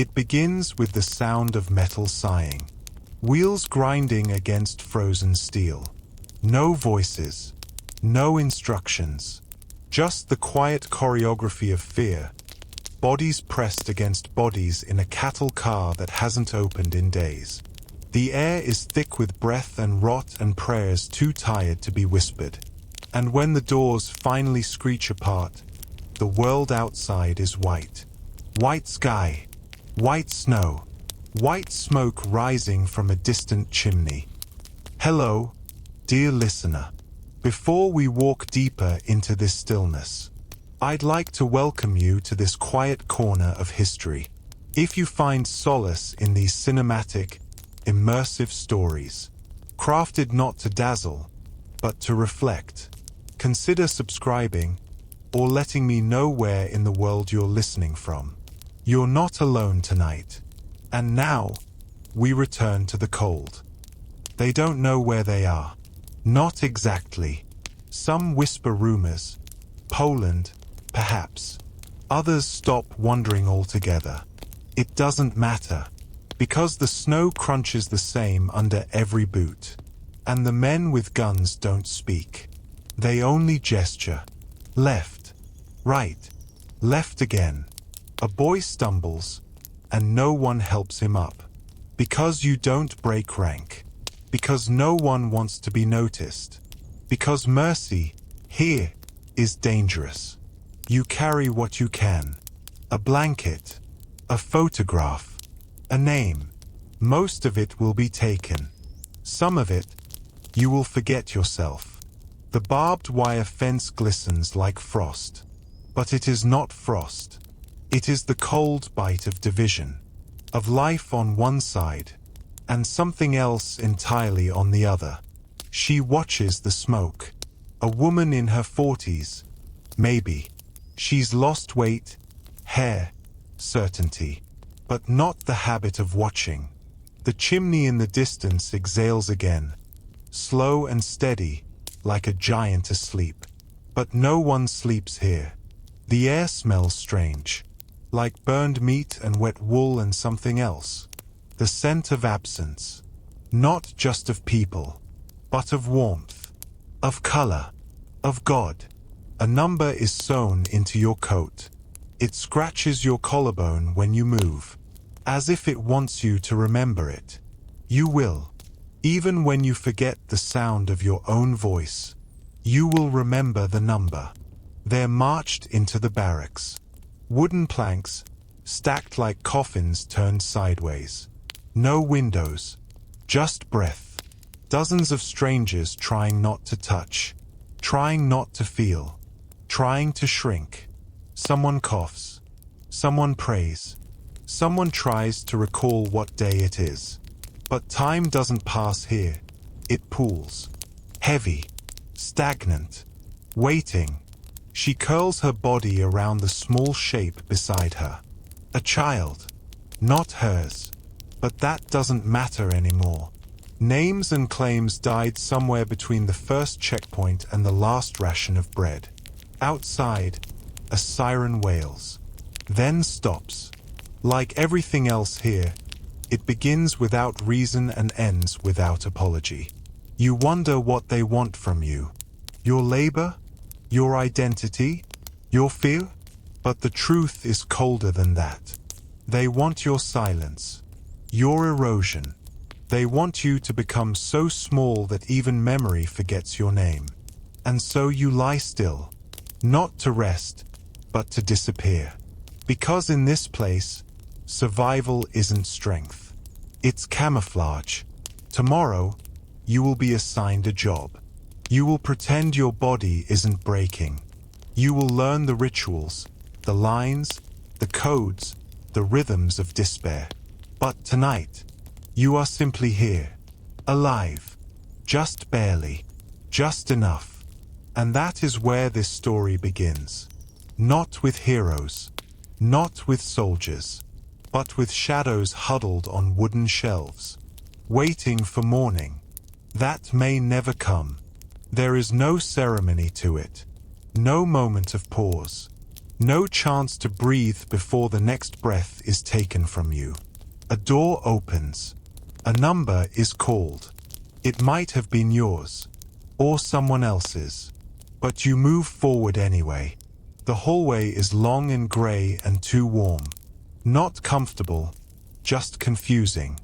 It begins with the sound of metal sighing, wheels grinding against frozen steel. No voices, no instructions, just the quiet choreography of fear, bodies pressed against bodies in a cattle car that hasn't opened in days. The air is thick with breath and rot and prayers too tired to be whispered. And when the doors finally screech apart, the world outside is white. White sky, white snow, white smoke rising from a distant chimney. Hello, dear listener. Before we walk deeper into this stillness, I'd like to welcome you to this quiet corner of history. If you find solace in these cinematic, immersive stories, crafted not to dazzle, but to reflect, consider subscribing or letting me know where in the world you're listening from. You're not alone tonight. And now, we return to the cold. They don't know where they are. Not exactly. Some whisper rumors. Poland, perhaps. Others stop wondering altogether. It doesn't matter, because the snow crunches the same under every boot. And the men with guns don't speak. They only gesture. Left. Right. Left again. A boy stumbles, and no one helps him up. Because you don't break rank. Because no one wants to be noticed. Because mercy, here, is dangerous. You carry what you can. A blanket, a photograph, a name. Most of it will be taken. Some of it, you will forget yourself. The barbed wire fence glistens like frost. But it is not frost. It is the cold bite of division, of life on one side, and something else entirely on the other. She watches the smoke. A woman in her 40s, maybe. She's lost weight, hair, certainty, but not the habit of watching. The chimney in the distance exhales again, slow and steady, like a giant asleep. But no one sleeps here. The air smells strange, like burned meat and wet wool and something else. The scent of absence, not just of people, but of warmth, of color, of God. A number is sewn into your coat. It scratches your collarbone when you move, as if it wants you to remember it. You will. Even when you forget the sound of your own voice, you will remember the number. They're marched into the barracks. Wooden planks, stacked like coffins turned sideways. No windows, just breath. Dozens of strangers trying not to touch, trying not to feel, trying to shrink. Someone coughs. Someone prays. Someone tries to recall what day it is. But time doesn't pass here. It pools. Heavy, stagnant, waiting. She curls her body around the small shape beside her. A child. Not hers. But that doesn't matter anymore. Names and claims died somewhere between the first checkpoint and the last ration of bread. Outside, a siren wails. Then stops. Like everything else here, it begins without reason and ends without apology. You wonder what they want from you. Your labor? Your identity? Your fear? But the truth is colder than that. They want your silence. Your erosion. They want you to become so small that even memory forgets your name. And so you lie still. Not to rest, but to disappear. Because in this place, survival isn't strength. It's camouflage. Tomorrow, you will be assigned a job. You will pretend your body isn't breaking. You will learn the rituals, the lines, the codes, the rhythms of despair. But tonight, you are simply here, alive, just barely, just enough. And that is where this story begins. Not with heroes, not with soldiers, but with shadows huddled on wooden shelves, waiting for morning. That may never come. There is no ceremony to it, no moment of pause, No chance to breathe before the next breath is taken from you. A door opens. A number is called. It might have been yours, or someone else's. But you move forward anyway. The hallway is long and grey and too warm. Not comfortable, just confusing.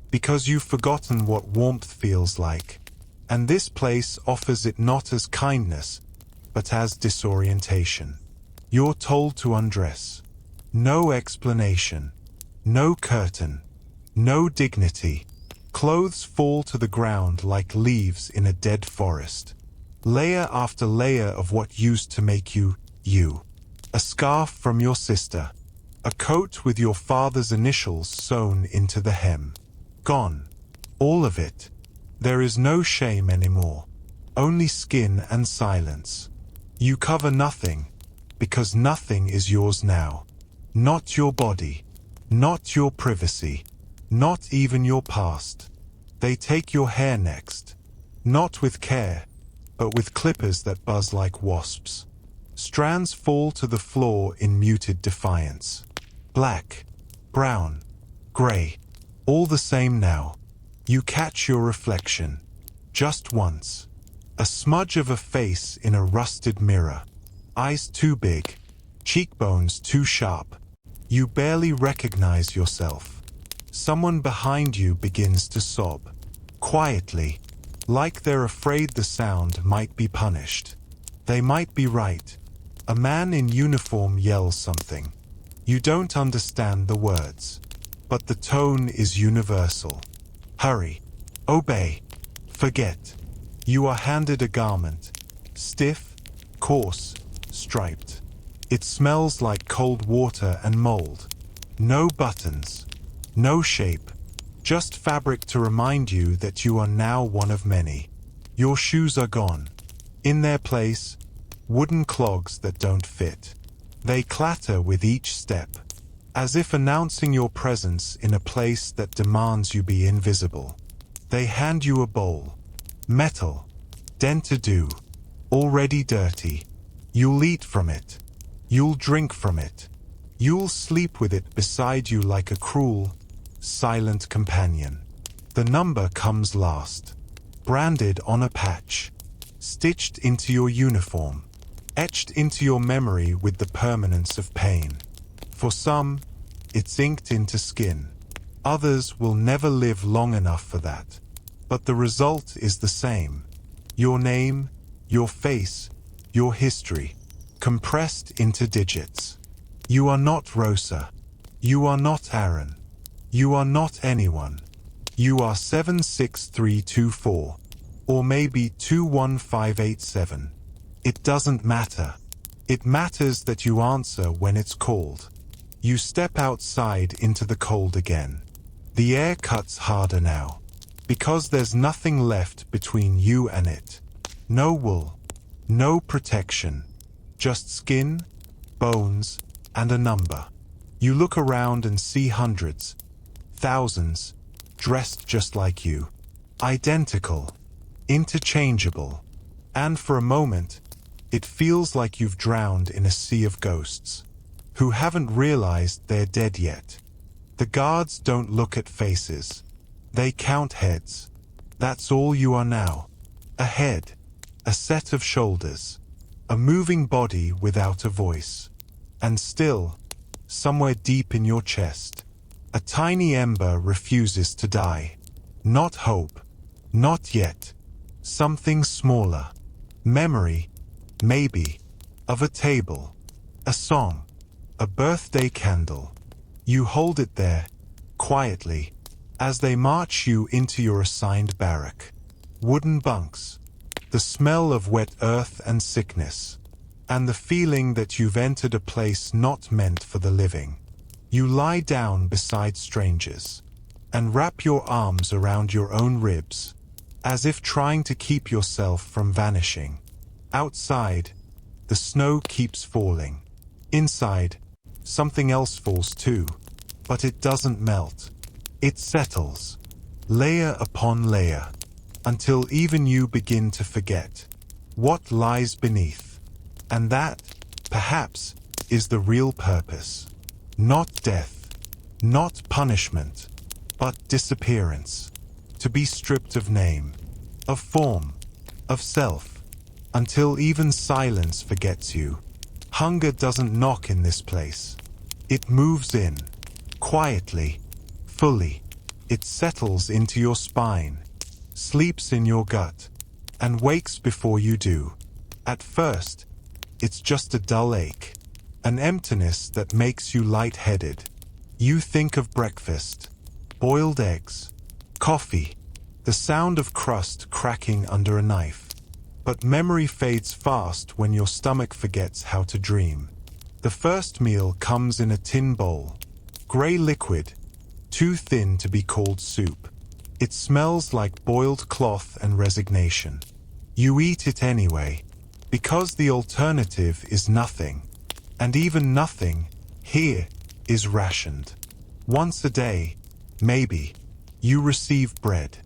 Because you've forgotten what warmth feels like. And this place offers it not as kindness, but as disorientation. You're told to undress. No explanation. No curtain. No dignity. Clothes fall to the ground like leaves in a dead forest. Layer after layer of what used to make you, you. A scarf from your sister. A coat with your father's initials sewn into the hem. Gone. All of it. There is no shame anymore. Only skin and silence. You cover nothing, because nothing is yours now. Not your body. Not your privacy. Not even your past. They take your hair next. Not with care, but with clippers that buzz like wasps. Strands fall to the floor in muted defiance. Black, brown, grey, all the same now. You catch your reflection. Just once. A smudge of a face in a rusted mirror. Eyes too big, cheekbones too sharp. You barely recognize yourself. Someone behind you begins to sob. Quietly, like they're afraid the sound might be punished. They might be right. A man in uniform yells something. You don't understand the words, but the tone is universal. Hurry. Obey. Forget. You are handed a garment. Stiff, coarse, striped. It smells like cold water and mold. No buttons. No shape. Just fabric to remind you that you are now one of many. Your shoes are gone. In their place, wooden clogs that don't fit. They clatter with each step, as if announcing your presence in a place that demands you be invisible. They hand you a bowl. Metal. Dent-to-do. Already dirty. You'll eat from it. You'll drink from it. You'll sleep with it beside you like a cruel, silent companion. The number comes last. Branded on a patch. Stitched into your uniform. Etched into your memory with the permanence of pain. For some, it's inked into skin. Others will never live long enough for that. But the result is the same. Your name, your face, your history, compressed into digits. You are not Rosa. You are not Aaron. You are not anyone. You are 76324. Or maybe 21587. It doesn't matter. It matters that you answer when it's called. You step outside into the cold again. The air cuts harder now. Because there's nothing left between you and it. No wool. No protection. Just skin, bones, and a number. You look around and see hundreds, thousands, dressed just like you. Identical. Interchangeable. And for a moment, it feels like you've drowned in a sea of ghosts, who haven't realized they're dead yet. The guards don't look at faces. They count heads. That's all you are now. A head. A set of shoulders. A moving body without a voice. And still, somewhere deep in your chest, a tiny ember refuses to die. Not hope. Not yet. Something smaller. Memory. Maybe. Of a table. A song. A birthday candle. You hold it there, quietly, as they march you into your assigned barrack. Wooden bunks. The smell of wet earth and sickness. And the feeling that you've entered a place not meant for the living. You lie down beside strangers. And wrap your arms around your own ribs, as if trying to keep yourself from vanishing. Outside, the snow keeps falling. Inside, something else falls too, but it doesn't melt. It settles, layer upon layer, until even you begin to forget what lies beneath. And that, perhaps, is the real purpose. Not death, not punishment, but disappearance. To be stripped of name, of form, of self, until even silence forgets you. Hunger doesn't knock in this place. It moves in, quietly, fully. It settles into your spine, sleeps in your gut, and wakes before you do. At first, it's just a dull ache, an emptiness that makes you lightheaded. You think of breakfast, boiled eggs, coffee, the sound of crust cracking under a knife. But memory fades fast when your stomach forgets how to dream. The first meal comes in a tin bowl, gray liquid, too thin to be called soup. It smells like boiled cloth and resignation. You eat it anyway, because the alternative is nothing. And even nothing, here, is rationed. Once a day, maybe, you receive bread,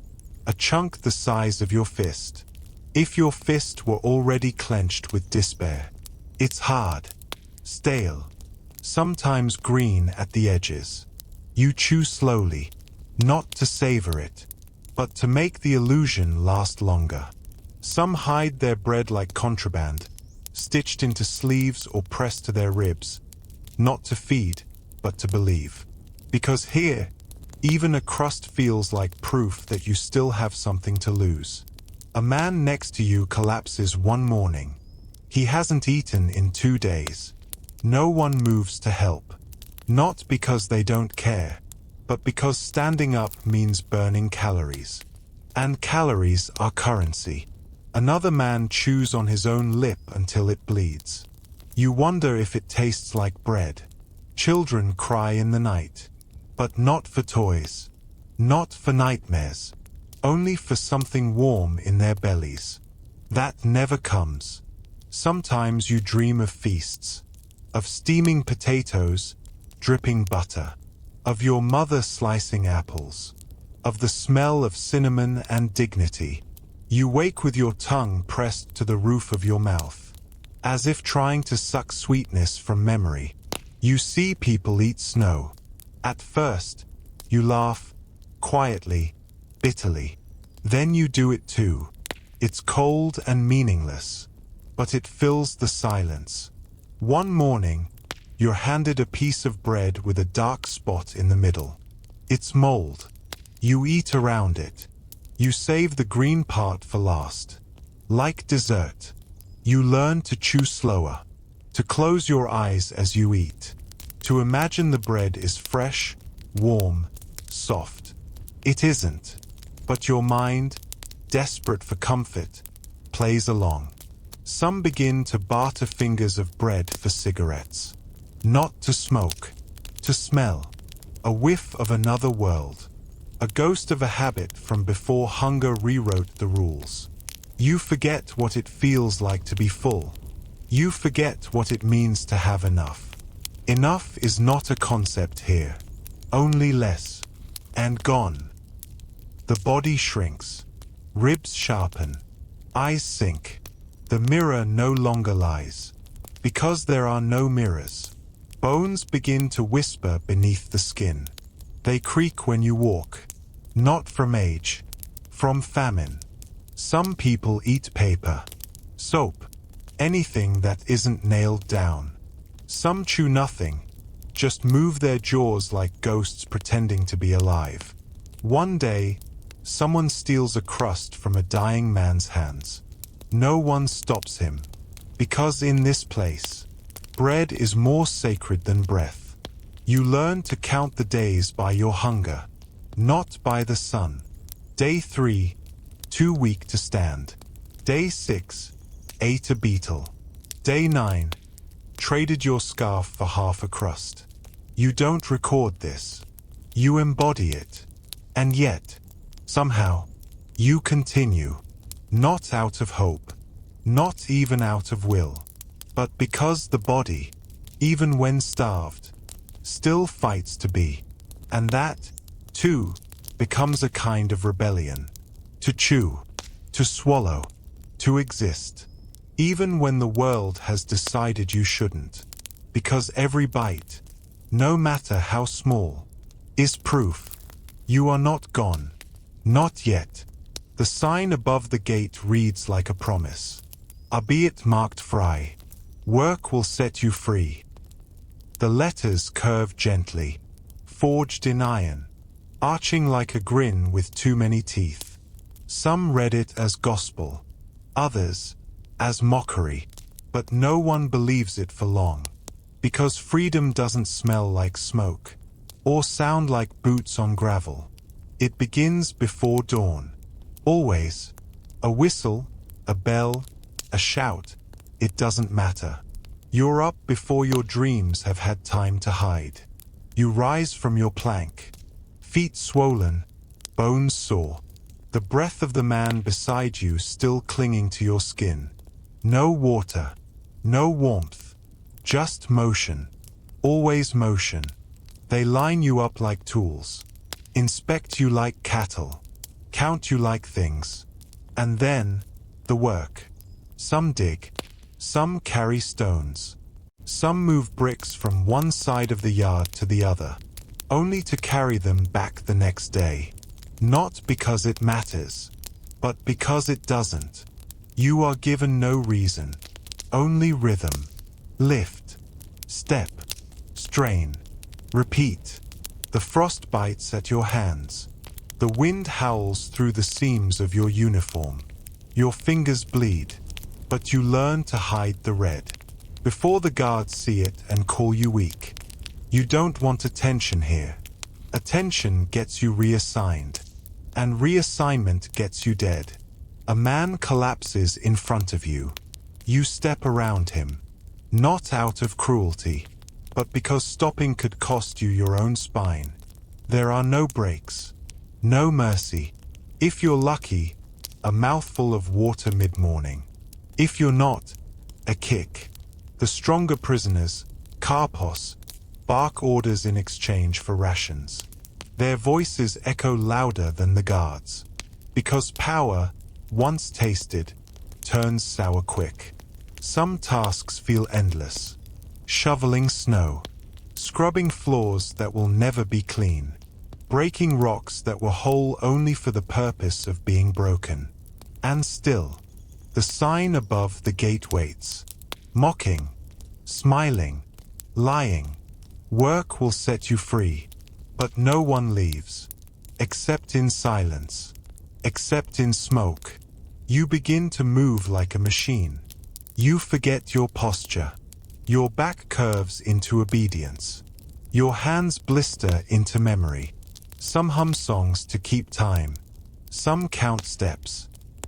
a chunk the size of your fist. If your fist were already clenched with despair. It's hard, stale, sometimes green at the edges. You chew slowly, not to savor it, but to make the illusion last longer. Some hide their bread like contraband, stitched into sleeves or pressed to their ribs, not to feed, but to believe. Because here, even a crust feels like proof that you still have something to lose. A man next to you collapses one morning. He hasn't eaten in 2 days. No one moves to help. Not because they don't care, but because standing up means burning calories. And calories are currency. Another man chews on his own lip until it bleeds. You wonder if it tastes like bread. Children cry in the night. But not for toys. Not for nightmares. Only for something warm in their bellies. That never comes. Sometimes you dream of feasts. Of steaming potatoes, dripping butter. Of your mother slicing apples. Of the smell of cinnamon and dignity. You wake with your tongue pressed to the roof of your mouth, as if trying to suck sweetness from memory. You see people eat snow. At first, you laugh, quietly, bitterly. Then you do it too. It's cold and meaningless, but it fills the silence. One morning, you're handed a piece of bread with a dark spot in the middle. It's mold. You eat around it. You save the green part for last. Like dessert, you learn to chew slower, to close your eyes as you eat, to imagine the bread is fresh, warm, soft. It isn't, but your mind, desperate for comfort, plays along. Some begin to barter fingers of bread for cigarettes. Not to smoke, to smell, a whiff of another world. A ghost of a habit from before hunger rewrote the rules. You forget what it feels like to be full. You forget what it means to have enough. Enough is not a concept here. Only less. And gone. The body shrinks. Ribs sharpen. Eyes sink. The mirror no longer lies. Because there are no mirrors. Bones begin to whisper beneath the skin. They creak when you walk. Not from age. From famine. Some people eat paper. Soap. Anything that isn't nailed down. Some chew nothing. Just move their jaws like ghosts pretending to be alive. One day, someone steals a crust from a dying man's hands. No one stops him. Because in this place, bread is more sacred than breath. You learn to count the days by your hunger, not by the sun. Day 3, too weak to stand. Day 6, ate a beetle. Day 9, traded your scarf for half a crust. You don't record this. You embody it. And yet, somehow, you continue. Not out of hope, not even out of will, but because the body, even when starved, still fights to be. And that, too, becomes a kind of rebellion. To chew, to swallow, to exist, even when the world has decided you shouldn't. because every bite, no matter how small, is proof. You are not gone. Not yet. The sign above the gate reads like a promise. Albeit marked fry. Work will set you free. The letters curve gently, forged in iron, arching like a grin with too many teeth. Some read it as gospel, others as mockery, but no one believes it for long. Because freedom doesn't smell like smoke, or sound like boots on gravel. It begins before dawn. Always. A whistle, a bell, a shout, it doesn't matter. You're up before your dreams have had time to hide. You rise from your plank, feet swollen, bones sore, the breath of the man beside you still clinging to your skin. No water, no warmth, just motion, always motion. They line you up like tools, inspect you like cattle, count you like things. And then, the work. Some dig, some carry stones. Some move bricks from one side of the yard to the other, only to carry them back the next day. Not because it matters, but because it doesn't. You are given no reason, only rhythm. Lift, step, strain, repeat. The frost bites at your hands. The wind howls through the seams of your uniform. Your fingers bleed, but you learn to hide the red. Before the guards see it and call you weak. You don't want attention here. Attention gets you reassigned. And reassignment gets you dead. A man collapses in front of you. You step around him. Not out of cruelty, but because stopping could cost you your own spine. There are no breaks. No mercy. If you're lucky, a mouthful of water mid-morning. If you're not, a kick. The stronger prisoners, karpos, bark orders in exchange for rations. Their voices echo louder than the guards. Because power, once tasted, turns sour quick. Some tasks feel endless. Shoveling snow. Scrubbing floors that will never be clean. Breaking rocks that were whole only for the purpose of being broken. And still, the sign above the gate waits. Mocking, smiling, lying. Work will set you free, but no one leaves. Except in silence, except in smoke. You begin to move like a machine. You forget your posture. Your back curves into obedience. Your hands blister into memory. Some hum songs to keep time. Some count steps.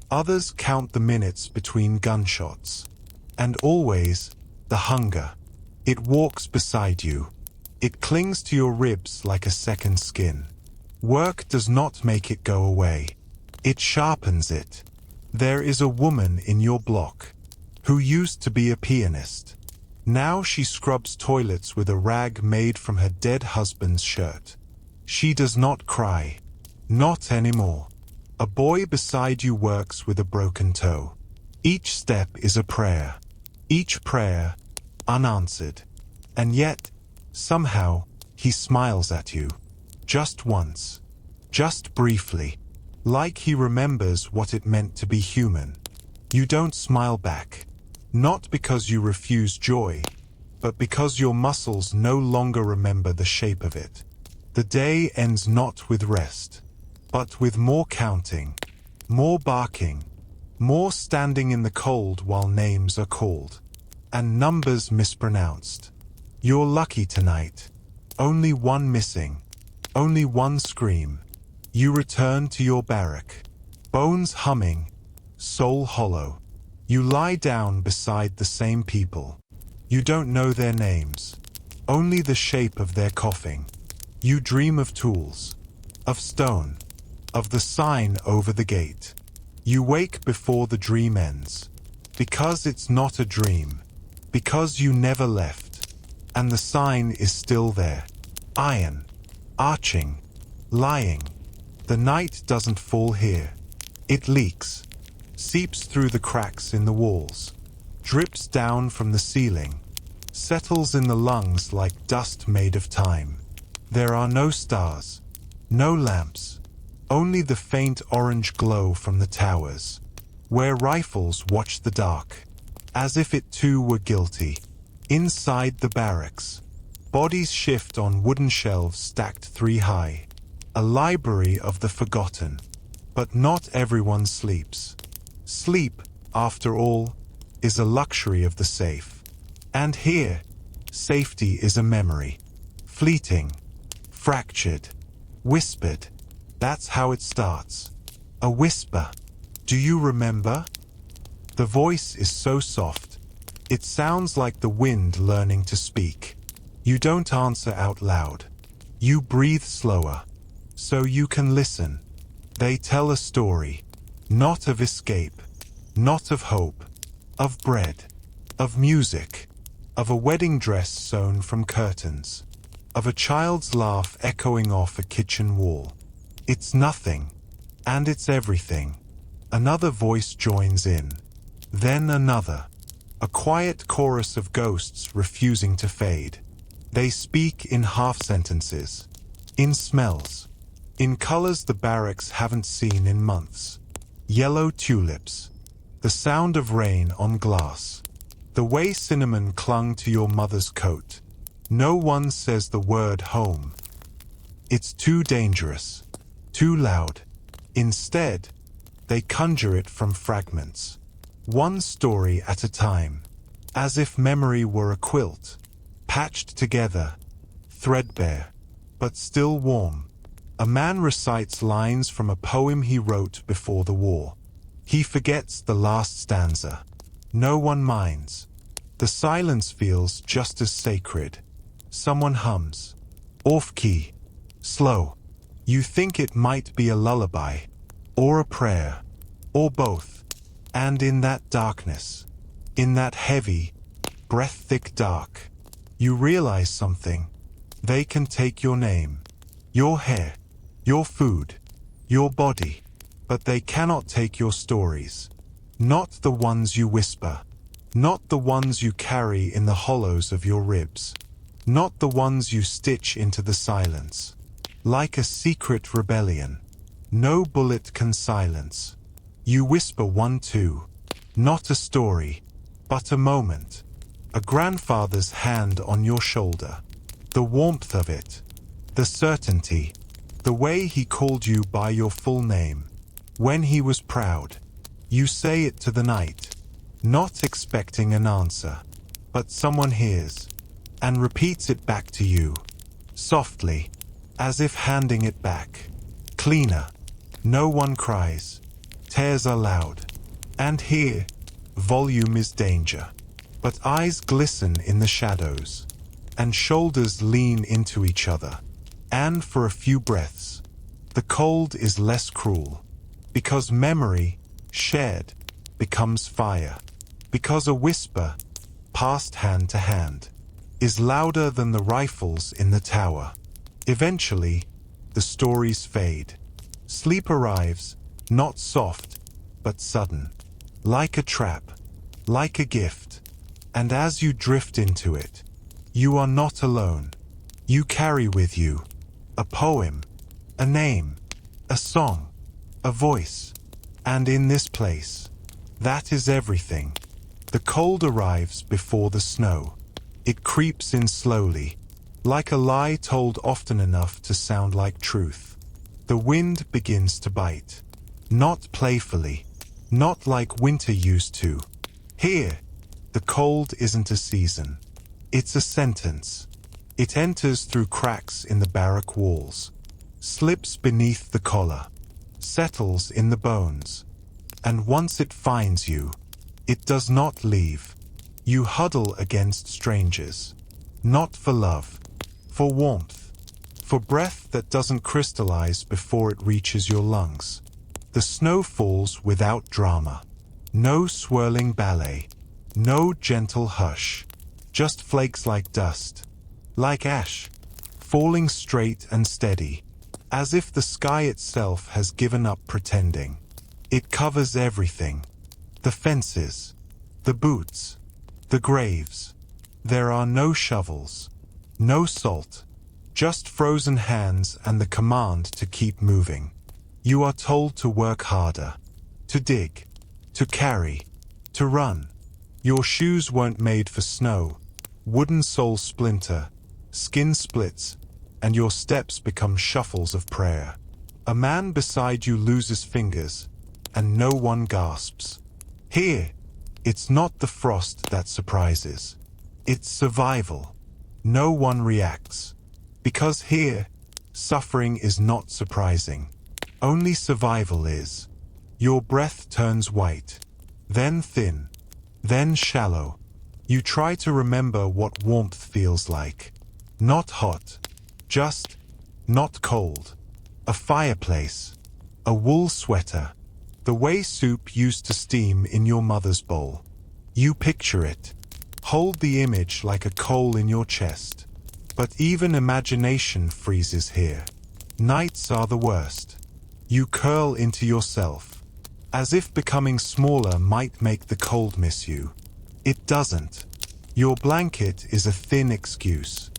Others count the minutes between gunshots. And always, the hunger. It walks beside you. It clings to your ribs like a second skin. Work does not make it go away. It sharpens it. There is a woman in your block who used to be a pianist. Now she scrubs toilets with a rag made from her dead husband's shirt. She does not cry. Not anymore. A boy beside you works with a broken toe. Each step is a prayer. Each prayer, unanswered. And yet, somehow, he smiles at you. Just once. Just briefly. Like he remembers what it meant to be human. You don't smile back. Not because you refuse joy, but because your muscles no longer remember the shape of it. The day ends not with rest, but with more counting, more barking, more standing in the cold while names are called, and numbers mispronounced. You're lucky tonight. Only one missing. Only one scream. You return to your barrack. Bones humming, soul hollow. You lie down beside the same people. You don't know their names, only the shape of their coughing. You dream of tools, of stone, of the sign over the gate. You wake before the dream ends, because it's not a dream, because you never left, and the sign is still there. Iron, arching, lying. The night doesn't fall here. It leaks. Seeps through the cracks in the walls, drips down from the ceiling, settles in the lungs like dust made of time. There are no stars, no lamps, only the faint orange glow from the towers, where rifles watch the dark, as if it too were guilty. Inside the barracks, bodies shift on wooden shelves stacked 3 high, a library of the forgotten. But not everyone sleeps. Sleep, after all, is a luxury of the safe. And here, safety is a memory. Fleeting, fractured, whispered. That's how it starts. A whisper. Do you remember? The voice is so soft. It sounds like the wind learning to speak. You don't answer out loud. You breathe slower, so you can listen. They tell a story, not of escape, not of hope, of bread, of music, of a wedding dress sewn from curtains, of a child's laugh echoing off a kitchen wall. It's nothing, and it's everything. Another voice joins in, then another, a quiet chorus of ghosts refusing to fade. They speak in half-sentences, in smells, in colors the barracks haven't seen in months. Yellow tulips, the sound of rain on glass, the way cinnamon clung to your mother's coat. No one says the word home. It's too dangerous, too loud. Instead, they conjure it from fragments, one story at a time, as if memory were a quilt, patched together, threadbare, but still warm. A man recites lines from a poem he wrote before the war. He forgets the last stanza. No one minds. The silence feels just as sacred. Someone hums, off-key, slow. You think it might be a lullaby, or a prayer, or both. And in that darkness, in that heavy, breath-thick dark, you realize something. They can take your name, your hair, your food, your body, but they cannot take your stories. Not the ones you whisper, not the ones you carry in the hollows of your ribs, not the ones you stitch into the silence. Like a secret rebellion, no bullet can silence. You whisper one too, not a story, but a moment. A grandfather's hand on your shoulder, the warmth of it, the certainty, the way he called you by your full name. When he was proud, you say it to the night, not expecting an answer, but someone hears and repeats it back to you, softly, as if handing it back. Cleaner. No one cries. Tears are loud. And here, volume is danger. But eyes glisten in the shadows, and shoulders lean into each other. And for a few breaths, the cold is less cruel. Because memory, shared, becomes fire. Because a whisper, passed hand to hand, is louder than the rifles in the tower. Eventually, the stories fade. Sleep arrives, not soft, but sudden. Like a trap, like a gift. And as you drift into it, you are not alone. You carry with you a poem, a name, a song, a voice. And in this place, that is everything. The cold arrives before the snow. It creeps in slowly, like a lie told often enough to sound like truth. The wind begins to bite. Not playfully, not like winter used to. Here, the cold isn't a season. It's a sentence. It enters through cracks in the barrack walls, slips beneath the collar, settles in the bones. And once it finds you, it does not leave. You huddle against strangers, not for love, for warmth, for breath that doesn't crystallize before it reaches your lungs. The snow falls without drama. No swirling ballet, no gentle hush, just flakes like dust, like ash, falling straight and steady, as if the sky itself has given up pretending. It covers everything. The fences, the boots, the graves. There are no shovels, no salt, just frozen hands and the command to keep moving. You are told to work harder, to dig, to carry, to run. Your shoes weren't made for snow. Wooden soles splinter, skin splits, and your steps become shuffles of prayer. A man beside you loses fingers, and no one gasps. Here, it's not the frost that surprises. It's survival. No one reacts. Because here, suffering is not surprising. Only survival is. Your breath turns white, then thin, then shallow. You try to remember what warmth feels like. Not hot, just not cold. A fireplace, a wool sweater, the way soup used to steam in your mother's bowl. You picture it. Hold the image like a coal in your chest. But even imagination freezes here. Nights are the worst. You curl into yourself, as if becoming smaller might make the cold miss you. It doesn't. Your blanket is a thin excuse.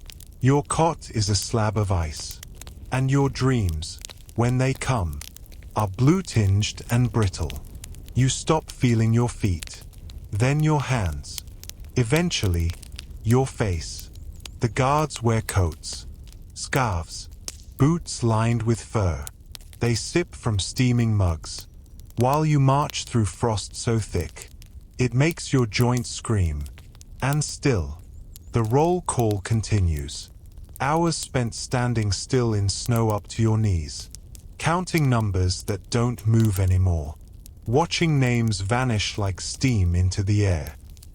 Your cot is a slab of ice. And your dreams, when they come, are blue-tinged and brittle. You stop feeling your feet, then your hands, eventually, your face. The guards wear coats, scarves, boots lined with fur. They sip from steaming mugs, while you march through frost so thick, it makes your joints scream. And still, the roll call continues. Hours spent standing still in snow up to your knees, counting numbers that don't move anymore, watching names vanish like steam into the air.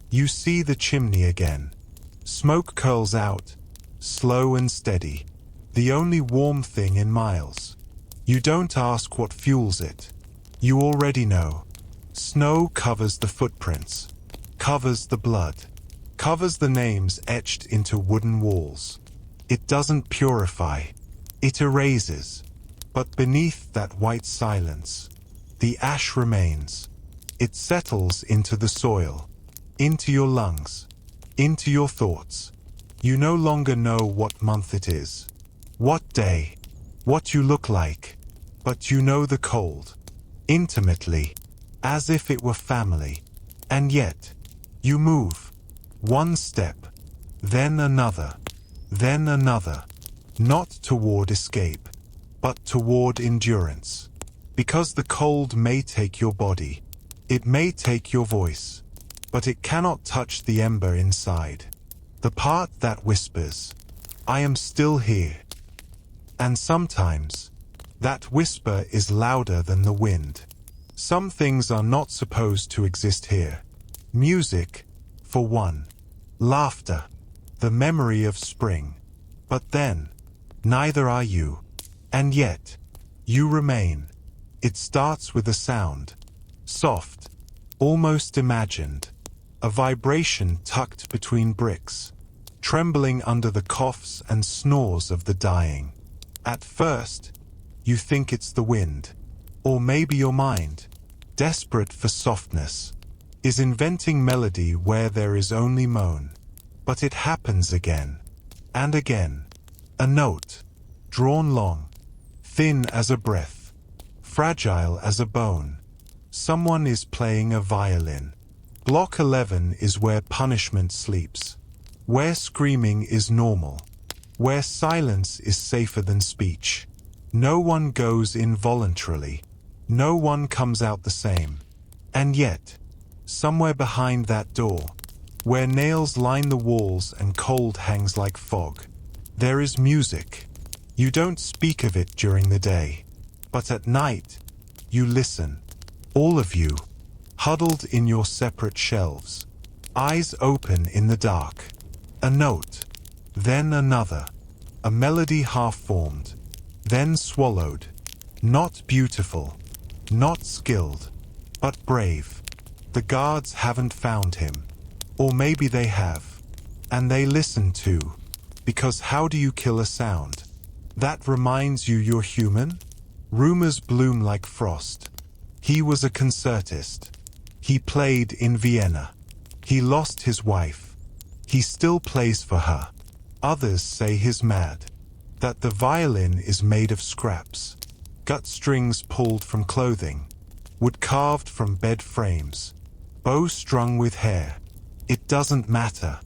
You see the chimney again. Smoke curls out, slow and steady, the only warm thing in miles. You don't ask what fuels it. You already know. Snow covers the footprints, covers the blood, covers the names etched into wooden walls. It doesn't purify, it erases. But beneath that white silence, the ash remains. It settles into the soil, into your lungs, into your thoughts. You no longer know what month it is, what day, what you look like, but you know the cold, intimately, as if it were family. And yet, you move, one step, then another, not toward escape, but toward endurance. Because the cold may take your body, it may take your voice, but it cannot touch the ember inside, the part that whispers, "I am still here." And sometimes, that whisper is louder than the wind. Some things are not supposed to exist here. Music, for one. Laughter, the memory of spring. But then, neither are you. And yet, you remain. It starts with a sound. Soft, almost imagined. A vibration tucked between bricks, trembling under the coughs and snores of the dying. At first, you think it's the wind. Or maybe your mind, desperate for softness, is inventing melody where there is only moan. But it happens again, and again. A note, drawn long, thin as a breath, fragile as a bone. Someone is playing a violin. Block 11 is where punishment sleeps, where screaming is normal, where silence is safer than speech. No one goes involuntarily. No one comes out the same. And yet, somewhere behind that door, where nails line the walls and cold hangs like fog, there is music. You don't speak of it during the day, but at night, you listen. All of you, huddled in your separate shelves, eyes open in the dark. A note, then another, a melody half-formed, then swallowed. Not beautiful, not skilled, but brave. The guards haven't found him. Or maybe they have. And they listen too. Because how do you kill a sound that reminds you you're human? Rumors bloom like frost. He was a concertist. He played in Vienna. He lost his wife. He still plays for her. Others say he's mad, that the violin is made of scraps, gut strings pulled from clothing, wood carved from bed frames, bow strung with hair. It doesn't matter.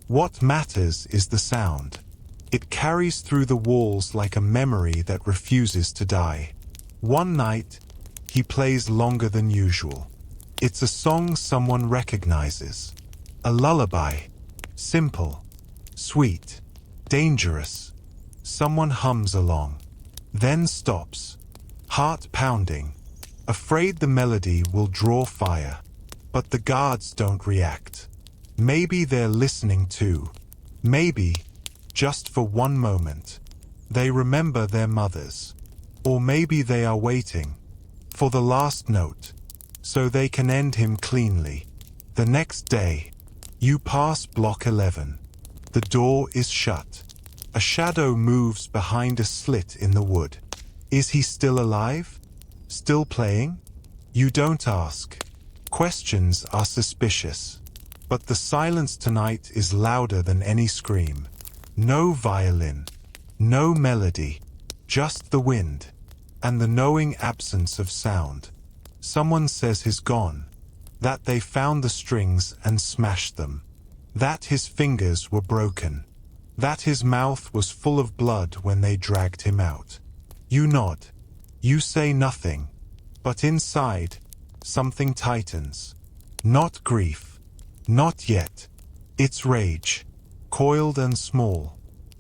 What matters is the sound. It carries through the walls like a memory that refuses to die. One night, he plays longer than usual. It's a song someone recognizes. A lullaby. Simple. Sweet. Dangerous. Someone hums along. Then stops. Heart pounding. Afraid the melody will draw fire. But the guards don't react. Maybe they're listening too. Maybe, just for one moment, they remember their mothers. Or maybe they are waiting for the last note, so they can end him cleanly. The next day, you pass block 11. The door is shut. A shadow moves behind a slit in the wood. Is he still alive? Still playing? You don't ask. Questions are suspicious. But the silence tonight is louder than any scream. No violin. No melody. Just the wind. And the knowing absence of sound. Someone says he's gone. That they found the strings and smashed them. That his fingers were broken. That his mouth was full of blood when they dragged him out. You nod. You say nothing. But inside, something tightens. Not grief. Not yet. It's rage. Coiled and small.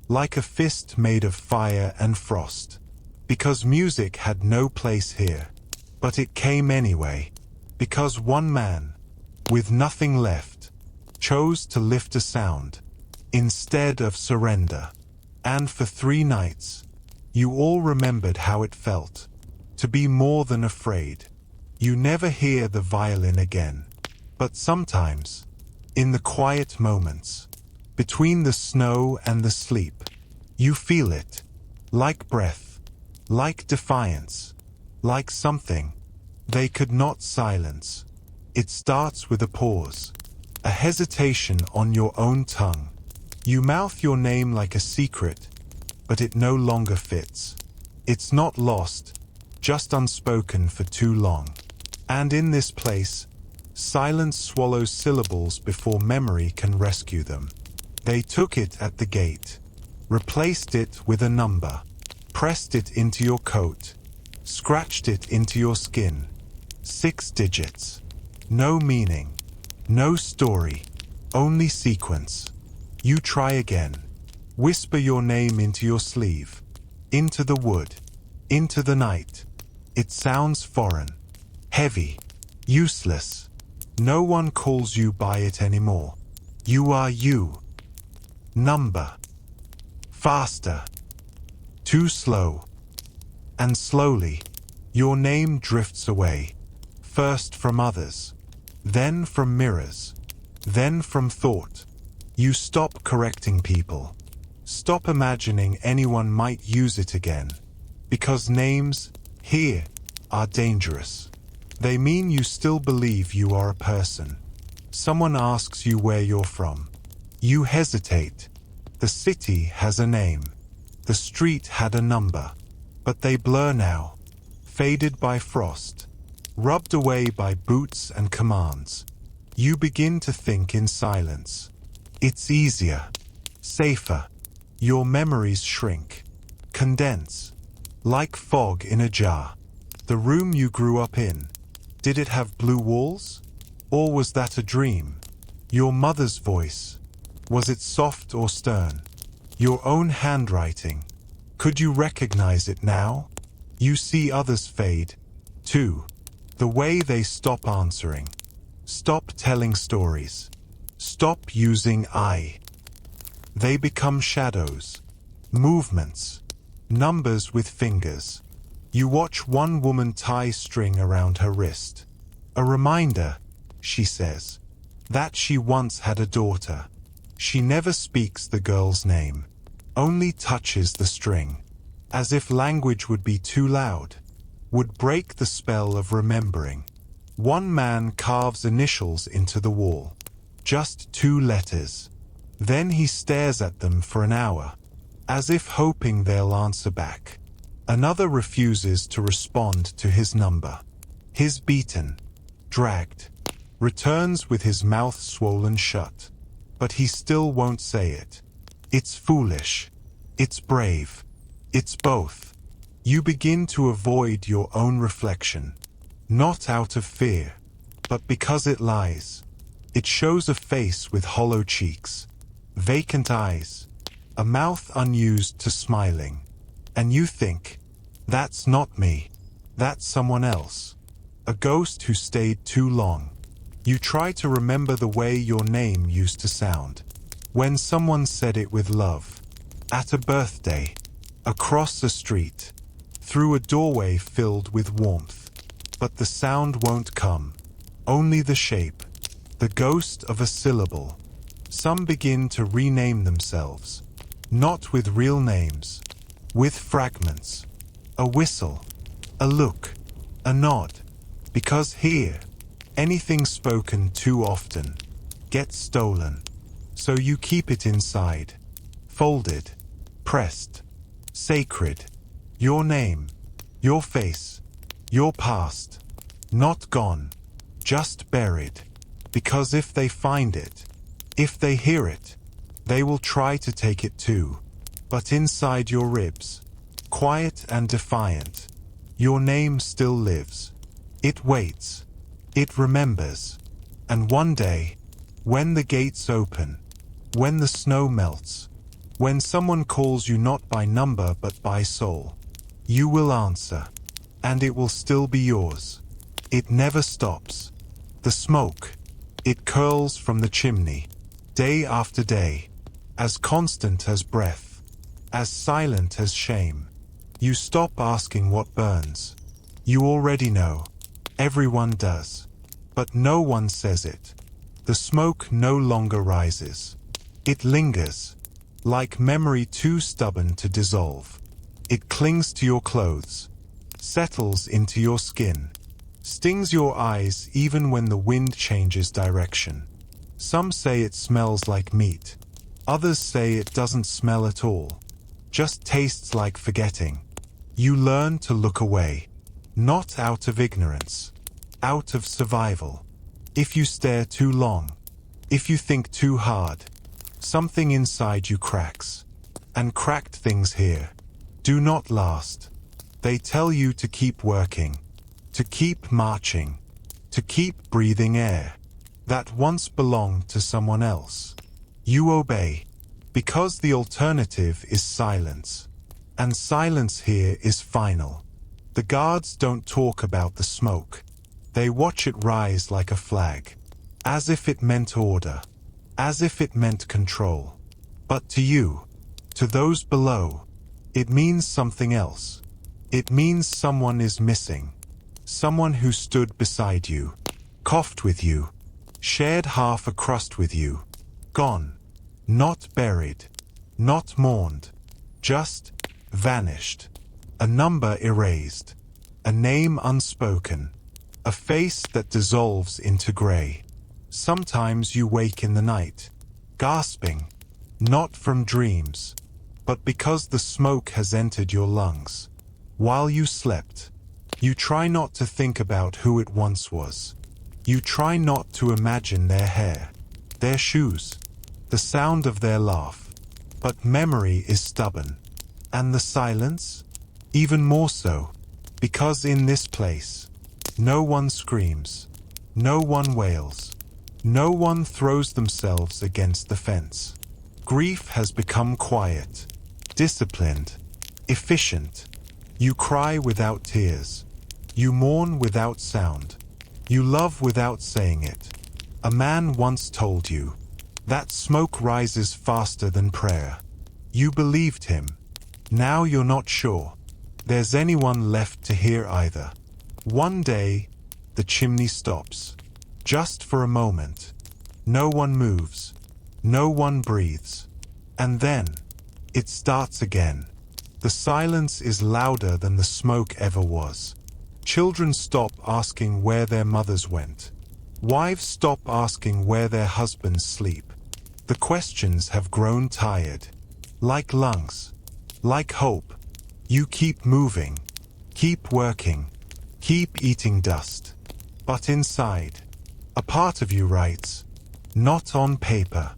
Like a fist made of fire and frost. Because music had no place here. But it came anyway. Because one man, with nothing left, chose to lift a sound, instead of surrender. And for 3 nights, you all remembered how it felt, to be more than afraid. You never hear the violin again. But sometimes, in the quiet moments, between the snow and the sleep, you feel it, like breath, like defiance, like something they could not silence. It starts with a pause, a hesitation on your own tongue. You mouth your name like a secret, but it no longer fits. It's not lost, just unspoken for too long. And in this place, silence swallows syllables before memory can rescue them. They took it at the gate, replaced it with a number, pressed it into your coat, scratched it into your skin. 6 digits. No meaning. No story. Only sequence. You try again. Whisper your name into your sleeve. Into the wood. Into the night. It sounds foreign. Heavy. Useless. No one calls you by it anymore. You are you. Number. Faster. Too slow. And slowly, your name drifts away. First from others, then from mirrors, then from thought. You stop correcting people. Stop imagining anyone might use it again. Because names, here, are dangerous. They mean you still believe you are a person. Someone asks you where you're from. You hesitate. The city has a name. The street had a number. But they blur now, faded by frost. Rubbed away by boots and commands. You begin to think in silence. It's easier, safer. Your memories shrink, condense, like fog in a jar. The room you grew up in, did it have blue walls? Or was that a dream? Your mother's voice, was it soft or stern? Your own handwriting, could you recognize it now? You see others fade, too. The way they stop answering. Stop telling stories. Stop using I. They become shadows. Movements. Numbers with fingers. You watch one woman tie string around her wrist. A reminder, she says, that she once had a daughter. She never speaks the girl's name. Only touches the string. As if language would be too loud. Would break the spell of remembering. One man carves initials into the wall. Just 2 letters. Then he stares at them for an hour, as if hoping they'll answer back. Another refuses to respond to his number. His beaten, dragged, returns with his mouth swollen shut. But he still won't say it. It's foolish. It's brave. It's both. You begin to avoid your own reflection, not out of fear, but because it lies. It shows a face with hollow cheeks, vacant eyes, a mouth unused to smiling. And you think, that's not me. That's someone else. A ghost who stayed too long. You try to remember the way your name used to sound, when someone said it with love. At a birthday, across a street, through a doorway filled with warmth. But the sound won't come, only the shape, the ghost of a syllable. Some begin to rename themselves, not with real names, with fragments. A whistle, a look, a nod. Because here, anything spoken too often gets stolen. So you keep it inside, folded, pressed, sacred. Your name, your face, your past, not gone, just buried. Because if they find it, if they hear it, they will try to take it too. But inside your ribs, quiet and defiant, your name still lives. It waits. It remembers. And one day, when the gates open, when the snow melts, when someone calls you not by number but by soul, you will answer, and it will still be yours. It never stops. The smoke, it curls from the chimney, day after day, as constant as breath, as silent as shame. You stop asking what burns. You already know. Everyone does. But no one says it. The smoke no longer rises. It lingers, like memory too stubborn to dissolve. It clings to your clothes, settles into your skin, stings your eyes even when the wind changes direction. Some say it smells like meat. Others say it doesn't smell at all, just tastes like forgetting. You learn to look away, not out of ignorance, out of survival. If you stare too long, if you think too hard, something inside you cracks. And cracked things here do not last. They tell you to keep working, to keep marching, to keep breathing air that once belonged to someone else. You obey, because the alternative is silence. And silence here is final. The guards don't talk about the smoke. They watch it rise like a flag, as if it meant order, as if it meant control. But to you, to those below, it means something else. It means someone is missing. Someone who stood beside you, coughed with you, shared half a crust with you. Gone. Not buried. Not mourned. Just vanished. A number erased. A name unspoken. A face that dissolves into grey. Sometimes you wake in the night, gasping, not from dreams, but because the smoke has entered your lungs. While you slept, you try not to think about who it once was. You try not to imagine their hair, their shoes, the sound of their laugh. But memory is stubborn. And the silence? Even more so, because in this place, no one screams, no one wails, no one throws themselves against the fence. Grief has become quiet, disciplined, efficient. You cry without tears. You mourn without sound. You love without saying it. A man once told you that smoke rises faster than prayer. You believed him. Now you're not sure there's anyone left to hear either. One day, the chimney stops. Just for a moment. No one moves. No one breathes. And then, it starts again. The silence is louder than the smoke ever was. Children stop asking where their mothers went. Wives stop asking where their husbands sleep. The questions have grown tired. Like lungs. Like hope. You keep moving. Keep working. Keep eating dust. But inside, a part of you writes, not on paper,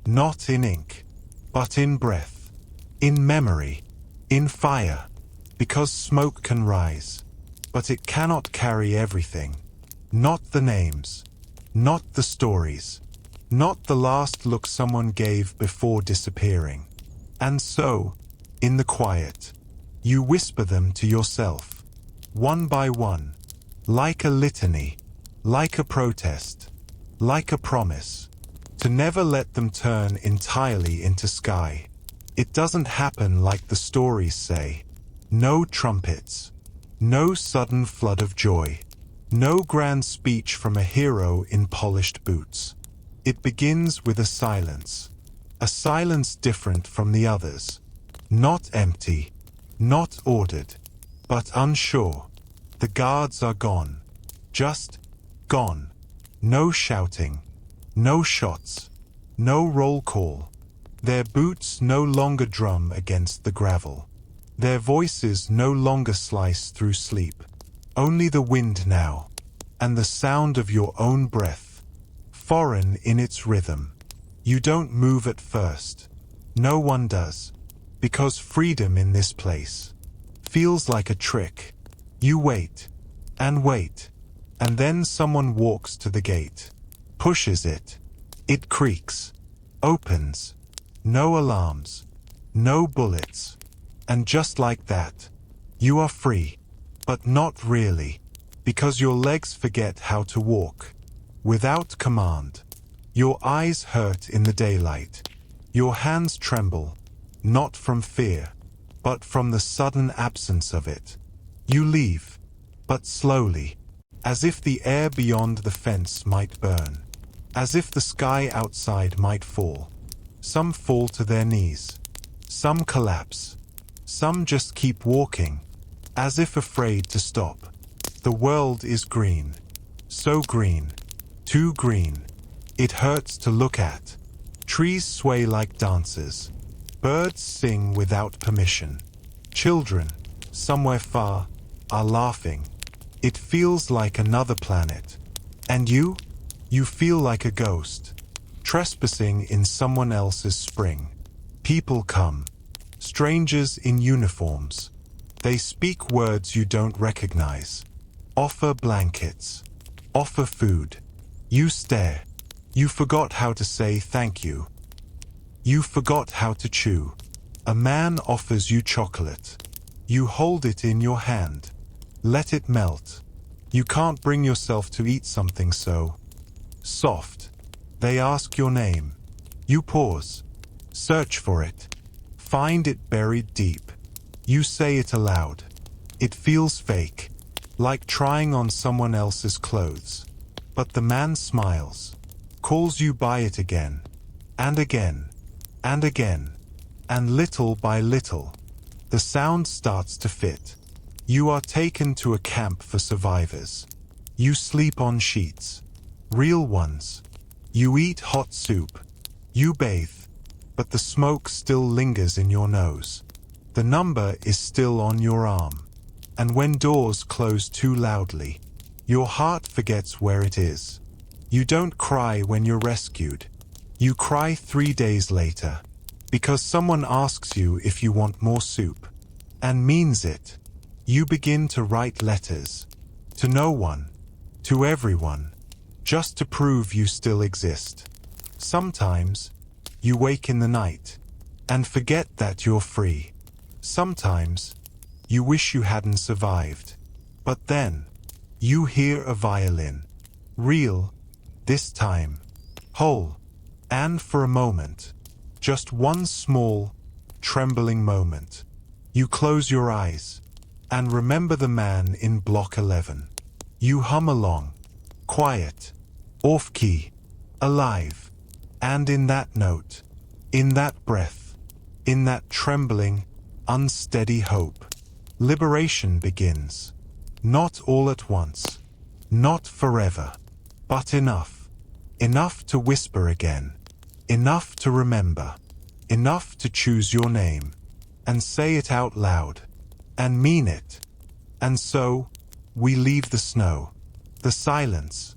not in ink, but in breath, in memory, in fire, because smoke can rise, but it cannot carry everything. Not the names, not the stories, not the last look someone gave before disappearing. And so, in the quiet, you whisper them to yourself, one by one, like a litany, like a protest, like a promise, to never let them turn entirely into sky. It doesn't happen like the stories say. No trumpets, no sudden flood of joy, no grand speech from a hero in polished boots. It begins with a silence different from the others, not empty, not ordered, but unsure. The guards are gone, just gone. No shouting, no shots, no roll call. Their boots no longer drum against the gravel. Their voices no longer slice through sleep. Only the wind now, and the sound of your own breath, foreign in its rhythm. You don't move at first. No one does, because freedom in this place feels like a trick. You wait, and wait, and then someone walks to the gate, pushes it. It creaks, opens, no alarms, no bullets, and just like that, you are free, but not really, because your legs forget how to walk. Without command, your eyes hurt in the daylight, your hands tremble, not from fear, but from the sudden absence of it. You leave, but slowly, as if the air beyond the fence might burn, as if the sky outside might fall. Some fall to their knees, some collapse, some just keep walking, as if afraid to stop. The world is green, so green, too green. It hurts to look at. Trees sway like dancers. Birds sing without permission. Children, somewhere far, are laughing. It feels like another planet. And you? You feel like a ghost, trespassing in someone else's spring. People come, strangers in uniforms. They speak words you don't recognize. Offer blankets. Offer food. You stare. You forgot how to say thank you. You forgot how to chew. A man offers you chocolate. You hold it in your hand. Let it melt. You can't bring yourself to eat something so soft. They ask your name. You pause. Search for it. Find it buried deep. You say it aloud. It feels fake, like trying on someone else's clothes. But the man smiles, calls you by it again, and again, and again, and little by little, the sound starts to fit. You are taken to a camp for survivors. You sleep on sheets, real ones. You eat hot soup. You bathe, but the smoke still lingers in your nose. The number is still on your arm. And when doors close too loudly, your heart forgets where it is. You don't cry when you're rescued. You cry 3 days later, because someone asks you if you want more soup, and means it. You begin to write letters, to no one, to everyone, just to prove you still exist. Sometimes, you wake in the night, and forget that you're free. Sometimes, you wish you hadn't survived. But then, you hear a violin. Real, this time. Whole. And for a moment, just one small, trembling moment, you close your eyes and remember the man in Block 11. You hum along, quiet, off-key, alive. And in that note, in that breath, in that trembling, unsteady hope, liberation begins. Not all at once, not forever, but enough. Enough to whisper again. enough to remember, enough to choose your name, and say it out loud, and mean it. And so, we leave the snow, the silence,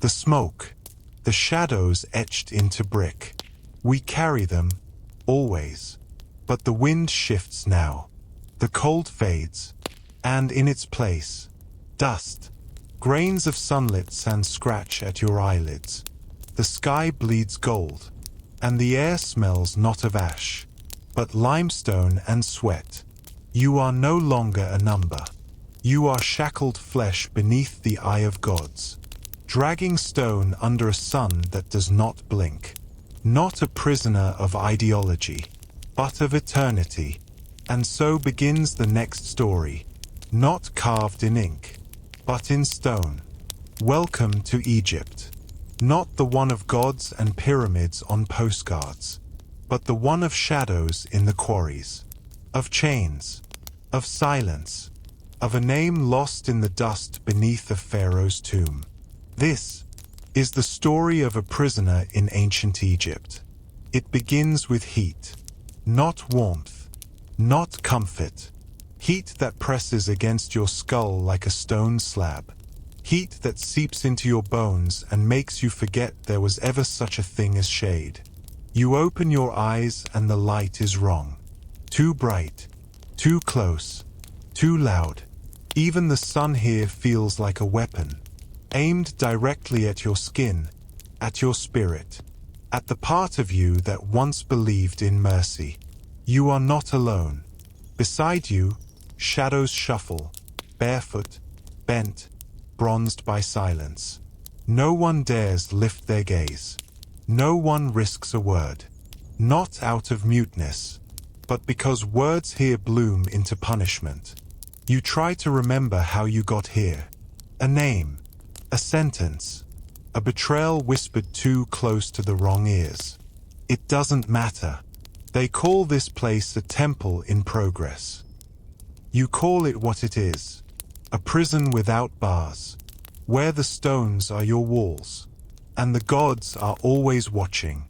the smoke, the shadows etched into brick. We carry them, always. But the wind shifts now. The cold fades, and in its place, dust. Grains of sunlit sand scratch at your eyelids. The sky bleeds gold, and the air smells not of ash, but limestone and sweat. You are no longer a number. You are shackled flesh beneath the eye of gods, dragging stone under a sun that does not blink. Not a prisoner of ideology, but of eternity. And so begins the next story, not carved in ink, but in stone. Welcome to Egypt. Not the one of gods and pyramids on postcards, but the one of shadows in the quarries, of chains, of silence, of a name lost in the dust beneath a pharaoh's tomb. This is the story of a prisoner in ancient Egypt. It begins with heat, not warmth, not comfort. Heat that presses against your skull like a stone slab. Heat that seeps into your bones and makes you forget there was ever such a thing as shade. You open your eyes and the light is wrong. Too bright, too close, too loud. Even the sun here feels like a weapon, aimed directly at your skin, at your spirit, at the part of you that once believed in mercy. You are not alone. Beside you, shadows shuffle, barefoot, bent, bronzed by silence. No one dares lift their gaze. No one risks a word. Not out of muteness, but because words here bloom into punishment. You try to remember how you got here. A name, a sentence, a betrayal whispered too close to the wrong ears. It doesn't matter. They call this place a temple in progress. You call it what it is, a prison without bars, where the stones are your walls, and the gods are always watching.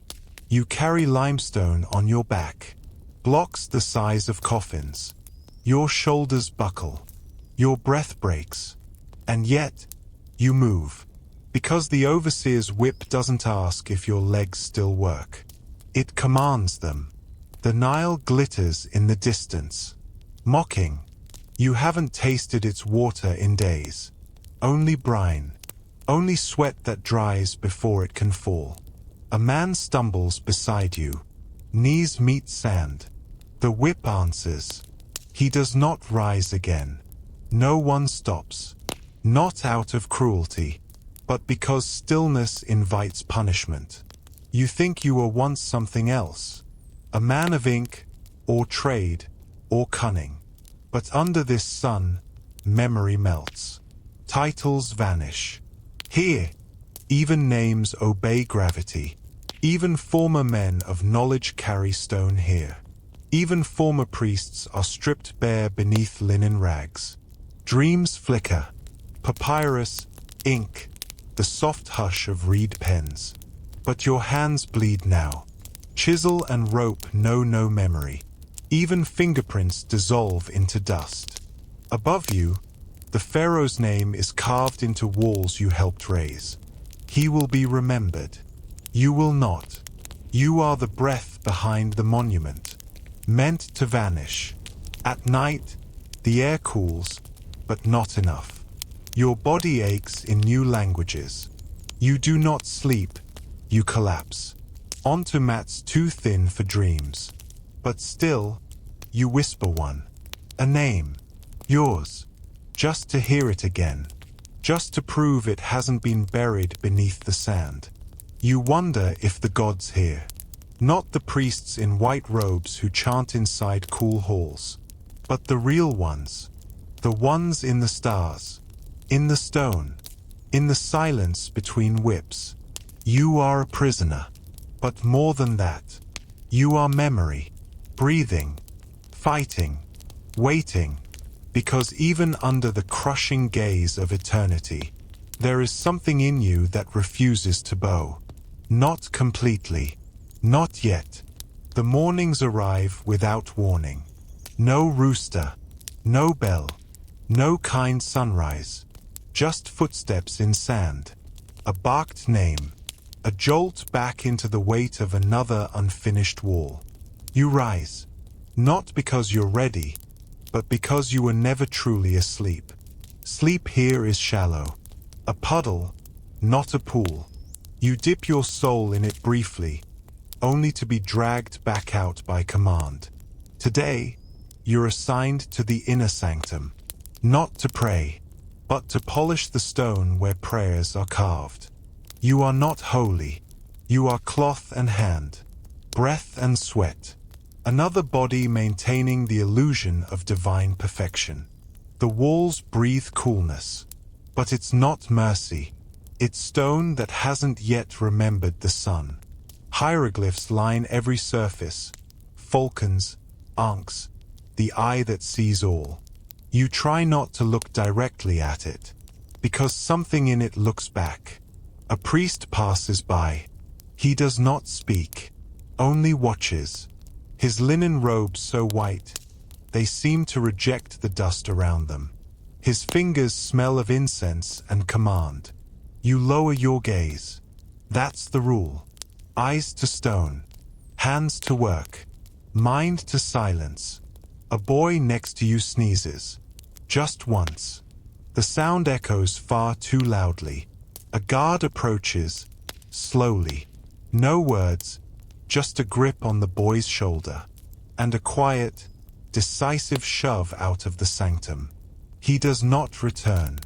You carry limestone on your back, blocks the size of coffins. Your shoulders buckle, your breath breaks, and yet you move, because the overseer's whip doesn't ask if your legs still work. It commands them. The Nile glitters in the distance, mocking. You haven't tasted its water in days. Only brine, only sweat that dries before it can fall. A man stumbles beside you. Knees meet sand. The whip answers. He does not rise again. No one stops. Not out of cruelty, but because stillness invites punishment. You think you were once something else, a man of ink, or trade, or cunning. But under this sun, memory melts. Titles vanish. Here, even names obey gravity. Even former men of knowledge carry stone here. Even former priests are stripped bare beneath linen rags. Dreams flicker. Papyrus, ink, the soft hush of reed pens. But your hands bleed now. Chisel and rope know no memory. Even fingerprints dissolve into dust. Above you, the pharaoh's name is carved into walls you helped raise. He will be remembered. You will not. You are the breath behind the monument, meant to vanish. At night, the air cools, but not enough. Your body aches in new languages. You do not sleep, you collapse, onto mats too thin for dreams. But still, you whisper one, a name, yours, just to hear it again, just to prove it hasn't been buried beneath the sand. You wonder if the gods hear, not the priests in white robes who chant inside cool halls, but the real ones, the ones in the stars, in the stone, in the silence between whips. You are a prisoner, but more than that, you are memory, breathing, fighting, waiting, because even under the crushing gaze of eternity, there is something in you that refuses to bow. Not completely. Not yet. The mornings arrive without warning. No rooster, no bell, no kind sunrise. Just footsteps in sand. A barked name. A jolt back into the weight of another unfinished wall. You rise. Not because you're ready, but because you were never truly asleep. Sleep here is shallow. A puddle, not a pool. You dip your soul in it briefly, only to be dragged back out by command. Today, you're assigned to the inner sanctum, not to pray, but to polish the stone where prayers are carved. You are not holy. You are cloth and hand, breath and sweat, another body maintaining the illusion of divine perfection. The walls breathe coolness, but it's not mercy. It's stone that hasn't yet remembered the sun. Hieroglyphs line every surface, falcons, ankhs, the eye that sees all. You try not to look directly at it, because something in it looks back. A priest passes by. He does not speak, only watches. His linen robes so white, they seem to reject the dust around them. His fingers smell of incense and command. You lower your gaze. That's the rule. Eyes to stone, hands to work, mind to silence. A boy next to you sneezes. Just once. The sound echoes far too loudly. A guard approaches, slowly. No words, just a grip on the boy's shoulder, and a quiet, decisive shove out of the sanctum. He does not return.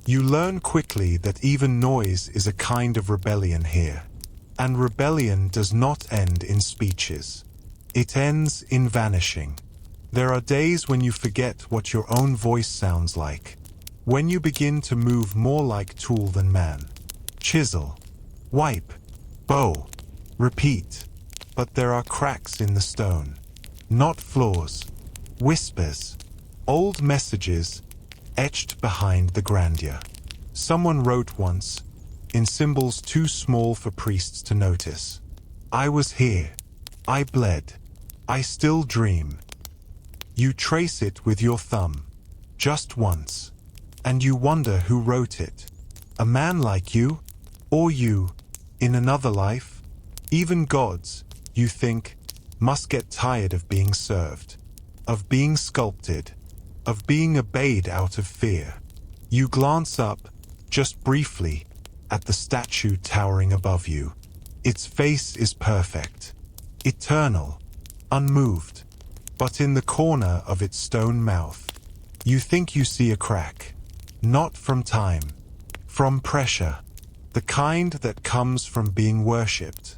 You learn quickly that even noise is a kind of rebellion here. And rebellion does not end in speeches. It ends in vanishing. There are days when you forget what your own voice sounds like. When you begin to move more like tool than man. Chisel, wipe, bow, repeat. But there are cracks in the stone. Not flaws, whispers, old messages etched behind the grandeur. Someone wrote once, in symbols too small for priests to notice. I was here. I bled. I still dream. You trace it with your thumb, just once, and you wonder who wrote it. A man like you, or you, in another life. Even gods, you think, must get tired of being served, of being sculpted, of being obeyed out of fear. You glance up, just briefly, at the statue towering above you. Its face is perfect, eternal, unmoved. But in the corner of its stone mouth, you think you see a crack. Not from time, from pressure. The kind that comes from being worshipped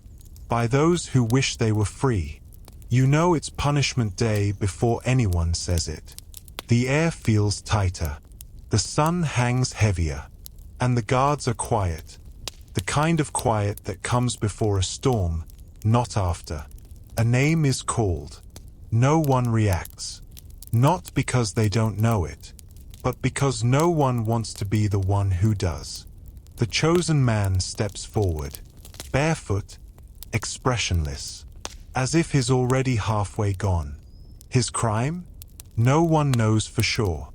by those who wish they were free. You know it's punishment day before anyone says it. The air feels tighter. The sun hangs heavier. And the guards are quiet. The kind of quiet that comes before a storm, not after. A name is called. No one reacts. Not because they don't know it, but because no one wants to be the one who does. The chosen man steps forward, barefoot, expressionless, as if he's already halfway gone. His crime? No one knows for sure.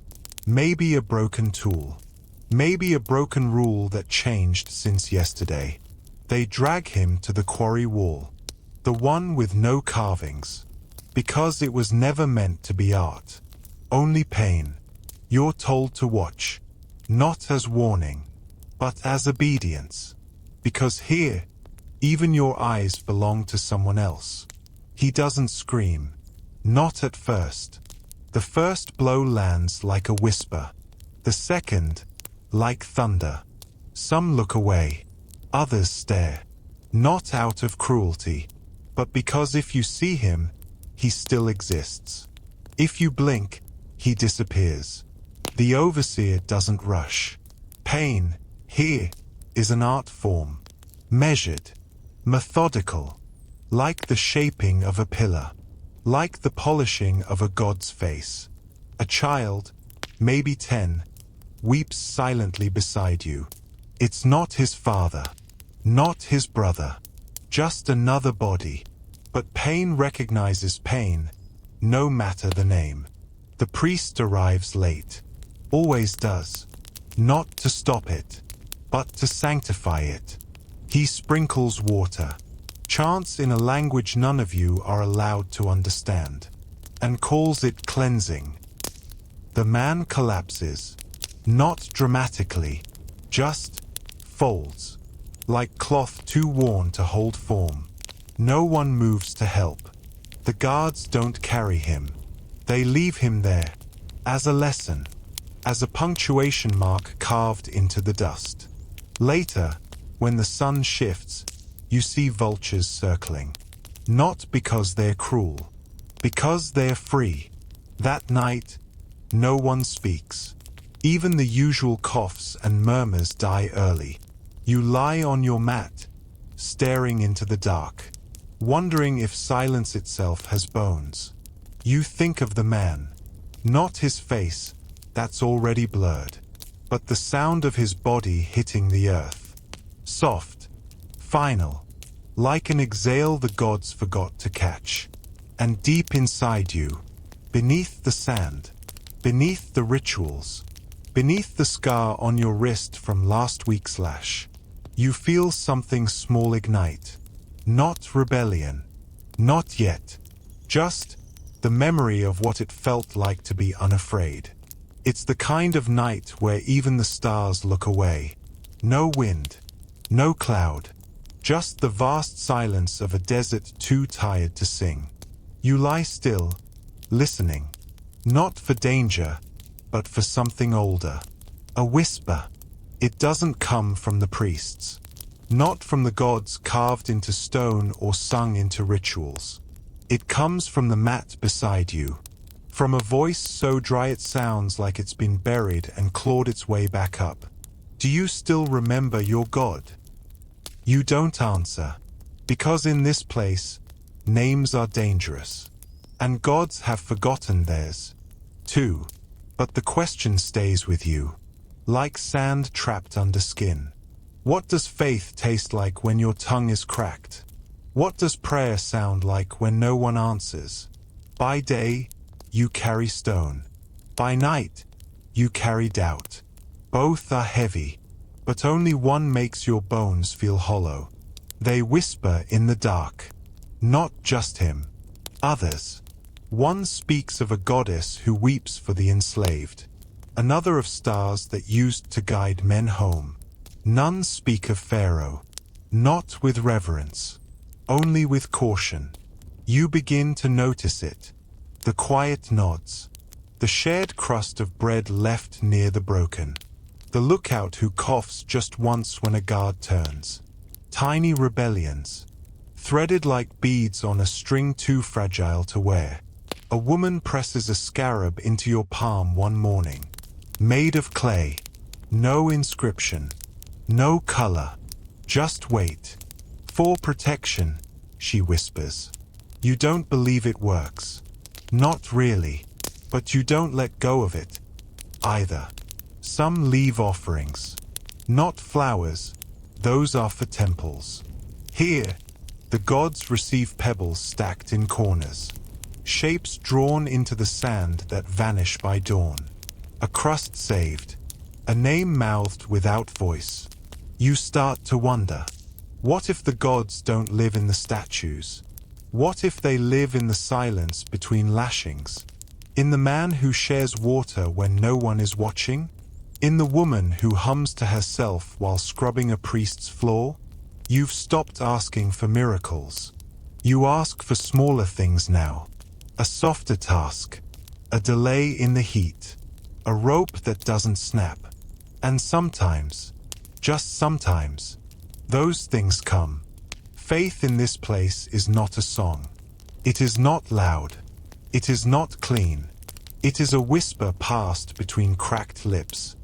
Maybe a broken tool. Maybe a broken rule that changed since yesterday. They drag him to the quarry wall, the one with no carvings, because it was never meant to be art. Only pain. You're told to watch, not as warning, but as obedience. Because here, even your eyes belong to someone else. He doesn't scream. Not at first. The first blow lands like a whisper. The second, like thunder. Some look away. Others stare. Not out of cruelty, but because if you see him, he still exists. If you blink, he disappears. The overseer doesn't rush. Pain, here, is an art form. Measured. Methodical. Like the shaping of a pillar. Like the polishing of a god's face. A child, maybe 10, weeps silently beside you. It's not his father. Not his brother. just another body. But pain recognizes pain, no matter the name. The priest arrives late, always does, not to stop it, but to sanctify it. He sprinkles water, chants in a language none of you are allowed to understand, and calls it cleansing. The man collapses, not dramatically, just folds, like cloth too worn to hold form. No one moves to help. The guards don't carry him. They leave him there, as a lesson, as a punctuation mark carved into the dust. Later, when the sun shifts, you see vultures circling. Not because they're cruel, because they're free. That night, no one speaks. Even the usual coughs and murmurs die early. You lie on your mat, staring into the dark, wondering if silence itself has bones. You think of the man, not his face, that's already blurred, but the sound of his body hitting the earth. Soft, final, like an exhale the gods forgot to catch. And deep inside you, beneath the sand, beneath the rituals, beneath the scar on your wrist from last week's lash, you feel something small ignite. Not rebellion, not yet, just the memory of what it felt like to be unafraid. It's the kind of night where even the stars look away. No wind, no cloud, just the vast silence of a desert too tired to sing. You lie still, listening, not for danger, but for something older. A whisper. It doesn't come from the priests, not from the gods carved into stone or sung into rituals. It comes from the mat beside you, from a voice so dry it sounds like it's been buried and clawed its way back up. Do you still remember your God? You don't answer, because in this place, names are dangerous, and gods have forgotten theirs, too. But the question stays with you, like sand trapped under skin. What does faith taste like when your tongue is cracked? What does prayer sound like when no one answers? By day, you carry stone. By night, you carry doubt. Both are heavy, but only one makes your bones feel hollow. They whisper in the dark. Not just him. Others. One speaks of a goddess who weeps for the enslaved. Another of stars that used to guide men home. None speak of Pharaoh. Not with reverence. Only with caution. You begin to notice it. The quiet nods. The shared crust of bread left near the broken. The lookout who coughs just once when a guard turns. Tiny rebellions. Threaded like beads on a string too fragile to wear. A woman presses a scarab into your palm one morning. Made of clay. No inscription. No color. Just wait. For protection, she whispers. You don't believe it works. Not really. But you don't let go of it, either. Some leave offerings. Not flowers. Those are for temples. Here, the gods receive pebbles stacked in corners. Shapes drawn into the sand that vanish by dawn. A crust saved. A name mouthed without voice. You start to wonder. What if the gods don't live in the statues? What if they live in the silence between lashings? In the man who shares water when no one is watching? In the woman who hums to herself while scrubbing a priest's floor? You've stopped asking for miracles. You ask for smaller things now. A softer task. A delay in the heat. A rope that doesn't snap. And sometimes, just sometimes, those things come. Faith in this place is not a song. It is not loud. It is not clean. It is a whisper passed between cracked lips.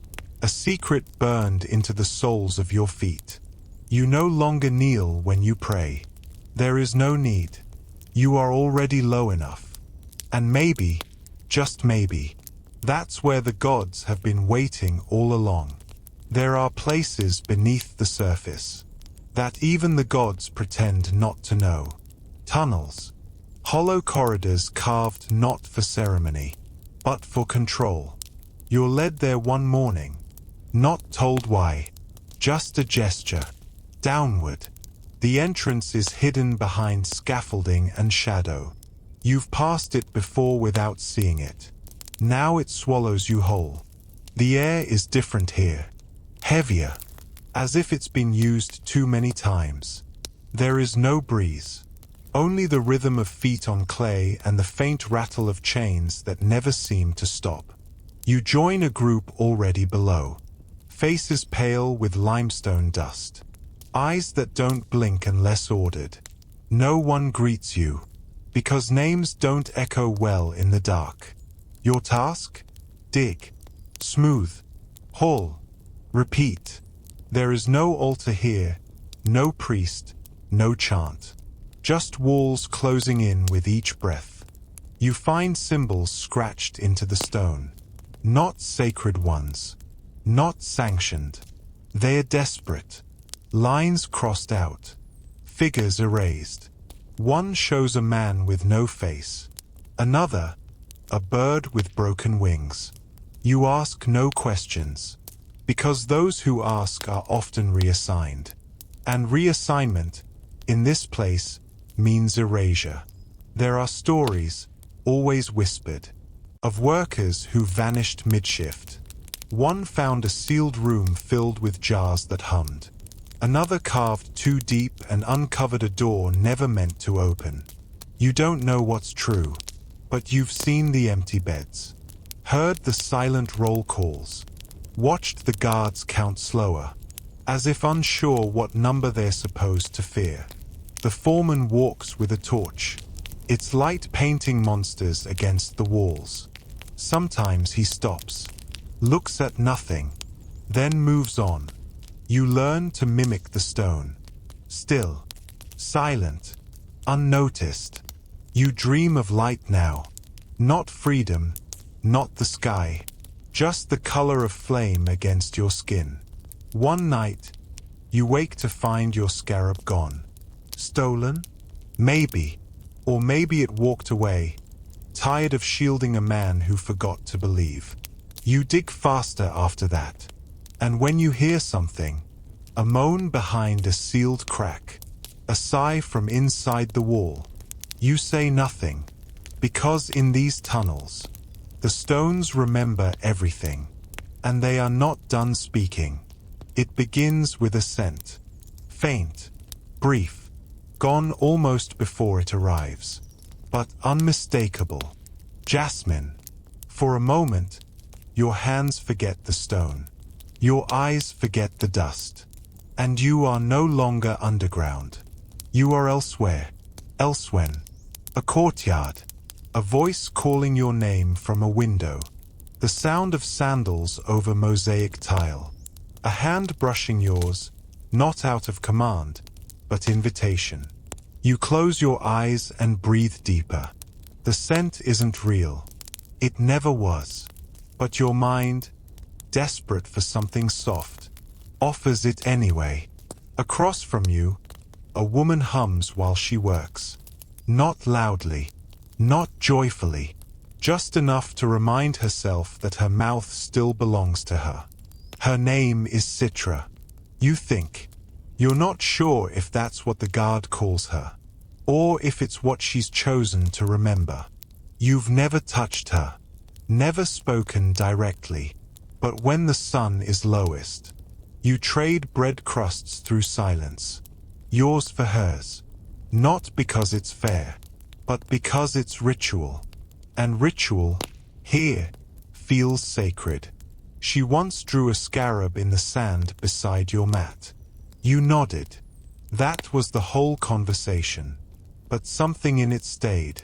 A secret burned into the soles of your feet. You no longer kneel when you pray. There is no need. You are already low enough. And maybe, just maybe, that's where the gods have been waiting all along. There are places beneath the surface. that even the gods pretend not to know. Tunnels. Hollow corridors carved not for ceremony, but for control. You're led there one morning, not told why, just a gesture. Downward. The entrance is hidden behind scaffolding and shadow. You've passed it before without seeing it. Now it swallows you whole. The air is different here. Heavier, as if it's been used too many times. There is no breeze. Only the rhythm of feet on clay and the faint rattle of chains that never seem to stop. You join a group already below. Faces pale with limestone dust. Eyes that don't blink unless ordered. No one greets you, because names don't echo well in the dark. Your task? Dig. Smooth. Haul. Repeat. There is no altar here, no priest, no chant. Just walls closing in with each breath. You find symbols scratched into the stone. Not sacred ones. Not sanctioned. They are desperate. Lines crossed out. Figures erased. One shows a man with no face. Another, a bird with broken wings. You ask no questions, because those who ask are often reassigned. And reassignment, in this place, means erasure. There are stories, always whispered, of workers who vanished mid-shift. One found a sealed room filled with jars that hummed. Another carved too deep and uncovered a door never meant to open. You don't know what's true, but you've seen the empty beds, heard the silent roll calls, watched the guards count slower, as if unsure what number they're supposed to fear. The foreman walks with a torch, its light painting monsters against the walls. Sometimes he stops, looks at nothing, then moves on. You learn to mimic the stone. Still, silent, unnoticed. You dream of light now. Not freedom, not the sky, just the color of flame against your skin. One night, you wake to find your scarab gone. Stolen? Maybe. Or maybe it walked away, tired of shielding a man who forgot to believe. You dig faster after that. And when you hear something, a moan behind a sealed crack, a sigh from inside the wall, you say nothing, because in these tunnels, the stones remember everything, and they are not done speaking. It begins with a scent, faint, brief, gone almost before it arrives, but unmistakable. Jasmine. For a moment, your hands forget the stone. Your eyes forget the dust. And you are no longer underground. You are elsewhere. Elsewhen. A courtyard. A voice calling your name from a window. The sound of sandals over mosaic tile. A hand brushing yours, not out of command, but invitation. You close your eyes and breathe deeper. The scent isn't real. It never was. But your mind, desperate for something soft, offers it anyway. Across from you, a woman hums while she works. Not loudly, not joyfully, just enough to remind herself that her mouth still belongs to her. Her name is Citra. You think. You're not sure if that's what the guard calls her, or if it's what she's chosen to remember. You've never touched her, never spoken directly, but when the sun is lowest, you trade bread crusts through silence, yours for hers, not because it's fair, but because it's ritual. And ritual, here, feels sacred. She once drew a scarab in the sand beside your mat. You nodded. That was the whole conversation. But something in it stayed.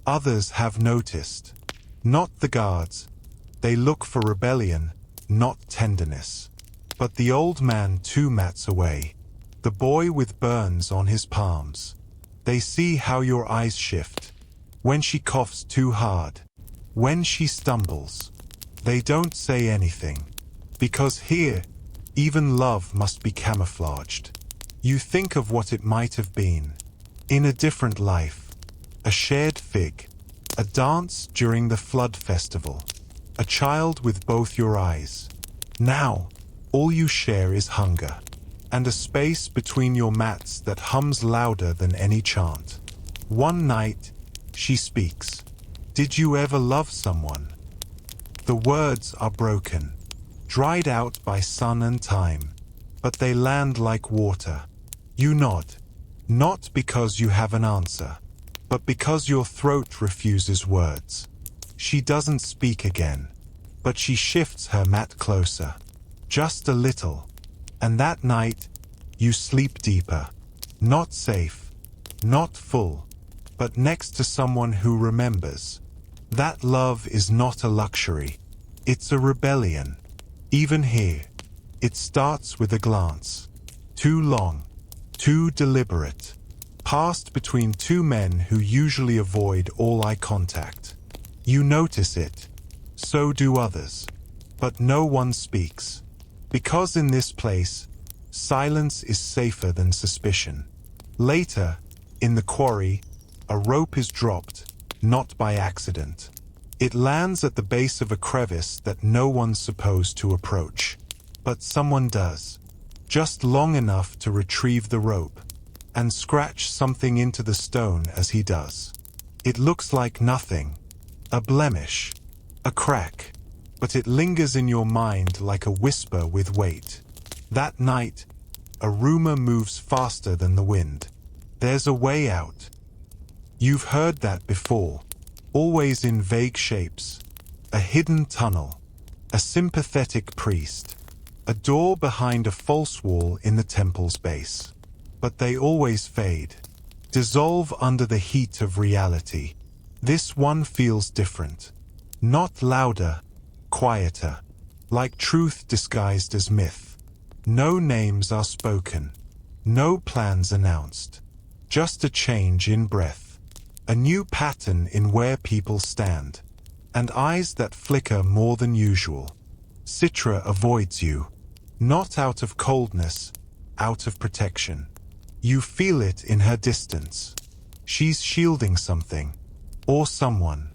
Others have noticed. Not the guards. They look for rebellion, not tenderness. But the old man 2 mats away, the boy with burns on his palms. They see how your eyes shift. When she coughs too hard. When she stumbles. They don't say anything. Because here, even love must be camouflaged. You think of what it might have been. In a different life. A shared fig. A dance during the flood festival. A child with both your eyes. Now, all you share is hunger. And a space between your mats that hums louder than any chant. One night, she speaks. Did you ever love someone? The words are broken, dried out by sun and time, but they land like water. You nod, not because you have an answer, but because your throat refuses words. She doesn't speak again, but she shifts her mat closer, just a little, and that night, you sleep deeper, not safe, not full, but next to someone who remembers. That love is not a luxury, it's a rebellion. Even here, it starts with a glance. Too long, too deliberate, passed between two men who usually avoid all eye contact. You notice it, so do others, but no one speaks. Because in this place, silence is safer than suspicion. Later, in the quarry, a rope is dropped, not by accident. It lands at the base of a crevice that no one's supposed to approach. But someone does, just long enough to retrieve the rope, and scratch something into the stone as he does. It looks like nothing, a blemish, a crack, but it lingers in your mind like a whisper with weight. That night, a rumor moves faster than the wind. There's a way out. You've heard that before, always in vague shapes. A hidden tunnel, a sympathetic priest, a door behind a false wall in the temple's base. But they always fade, dissolve under the heat of reality. This one feels different. Not louder, quieter, like truth disguised as myth. No names are spoken, no plans announced, just a change in breath. A new pattern in where people stand, and eyes that flicker more than usual. Citra avoids you, not out of coldness, out of protection. You feel it in her distance. She's shielding something, or someone.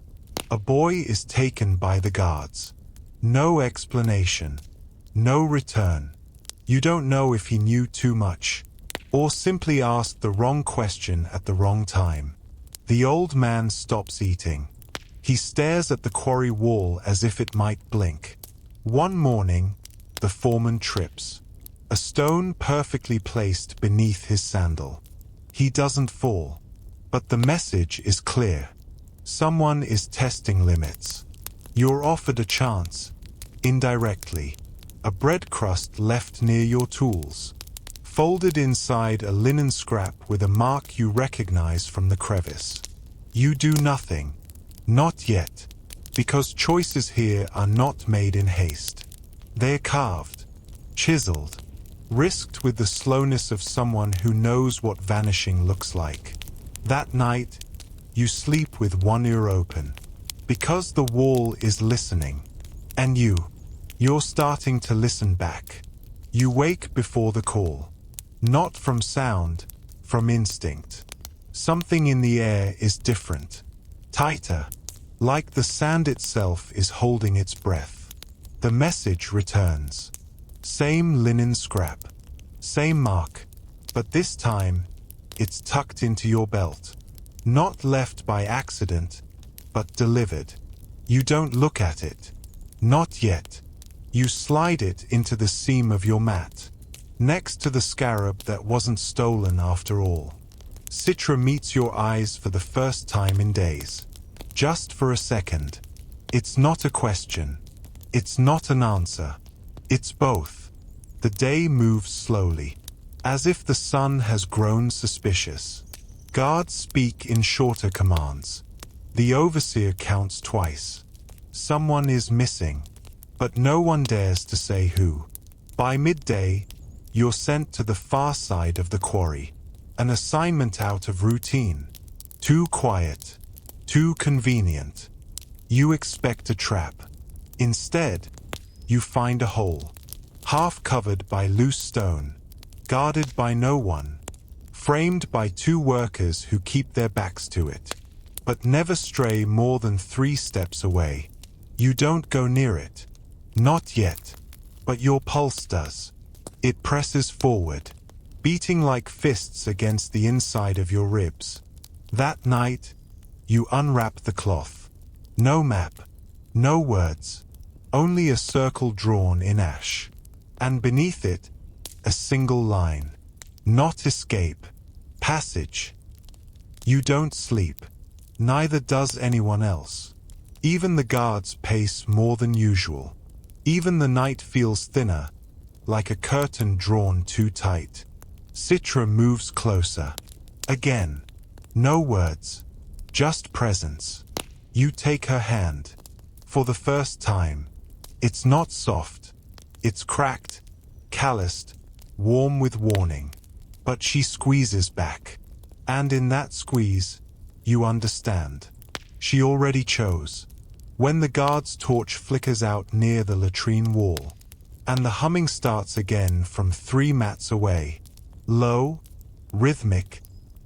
A boy is taken by the guards. No explanation, no return. You don't know if he knew too much, or simply asked the wrong question at the wrong time. The old man stops eating. He stares at the quarry wall as if it might blink. One morning, the foreman trips. A stone perfectly placed beneath his sandal. He doesn't fall. But the message is clear. Someone is testing limits. You're offered a chance, indirectly. A bread crust left near your tools. Folded inside a linen scrap with a mark you recognize from the crevice. You do nothing. Not yet. Because choices here are not made in haste. They're carved, chiseled, risked with the slowness of someone who knows what vanishing looks like. That night, you sleep with one ear open. Because the wall is listening. And you're starting to listen back. You wake before the call. Not from sound, from instinct. Something in the air is different. Tighter. Like the sand itself is holding its breath. The message returns. Same linen scrap. Same mark. But this time, it's tucked into your belt. Not left by accident, but delivered. You don't look at it. Not yet. You slide it into the seam of your mat. Next to the scarab that wasn't stolen after all. Citra meets your eyes for the first time in days. Just for a second. It's not a question. It's not an answer. It's both. The day moves slowly, as if the sun has grown suspicious. Guards speak in shorter commands. The overseer counts twice. Someone is missing, but no one dares to say who. By midday, you're sent to the far side of the quarry, an assignment out of routine. Too quiet, too convenient. You expect a trap. Instead, you find a hole, half covered by loose stone, guarded by no one, framed by two workers who keep their backs to it, but never stray more than 3 steps away. You don't go near it. Not yet. But your pulse does. It presses forward, beating like fists against the inside of your ribs. That night, you unwrap the cloth. No map, no words, only a circle drawn in ash. And beneath it, a single line. Not escape, passage. You don't sleep. Neither does anyone else. Even the guards pace more than usual. Even the night feels thinner, like a curtain drawn too tight. Citra moves closer. Again. No words. Just presence. You take her hand. For the first time. It's not soft. It's cracked, calloused, warm with warning. But she squeezes back. And in that squeeze, you understand. She already chose. When the guard's torch flickers out near the latrine wall, and the humming starts again from 3 mats away. Low, rhythmic,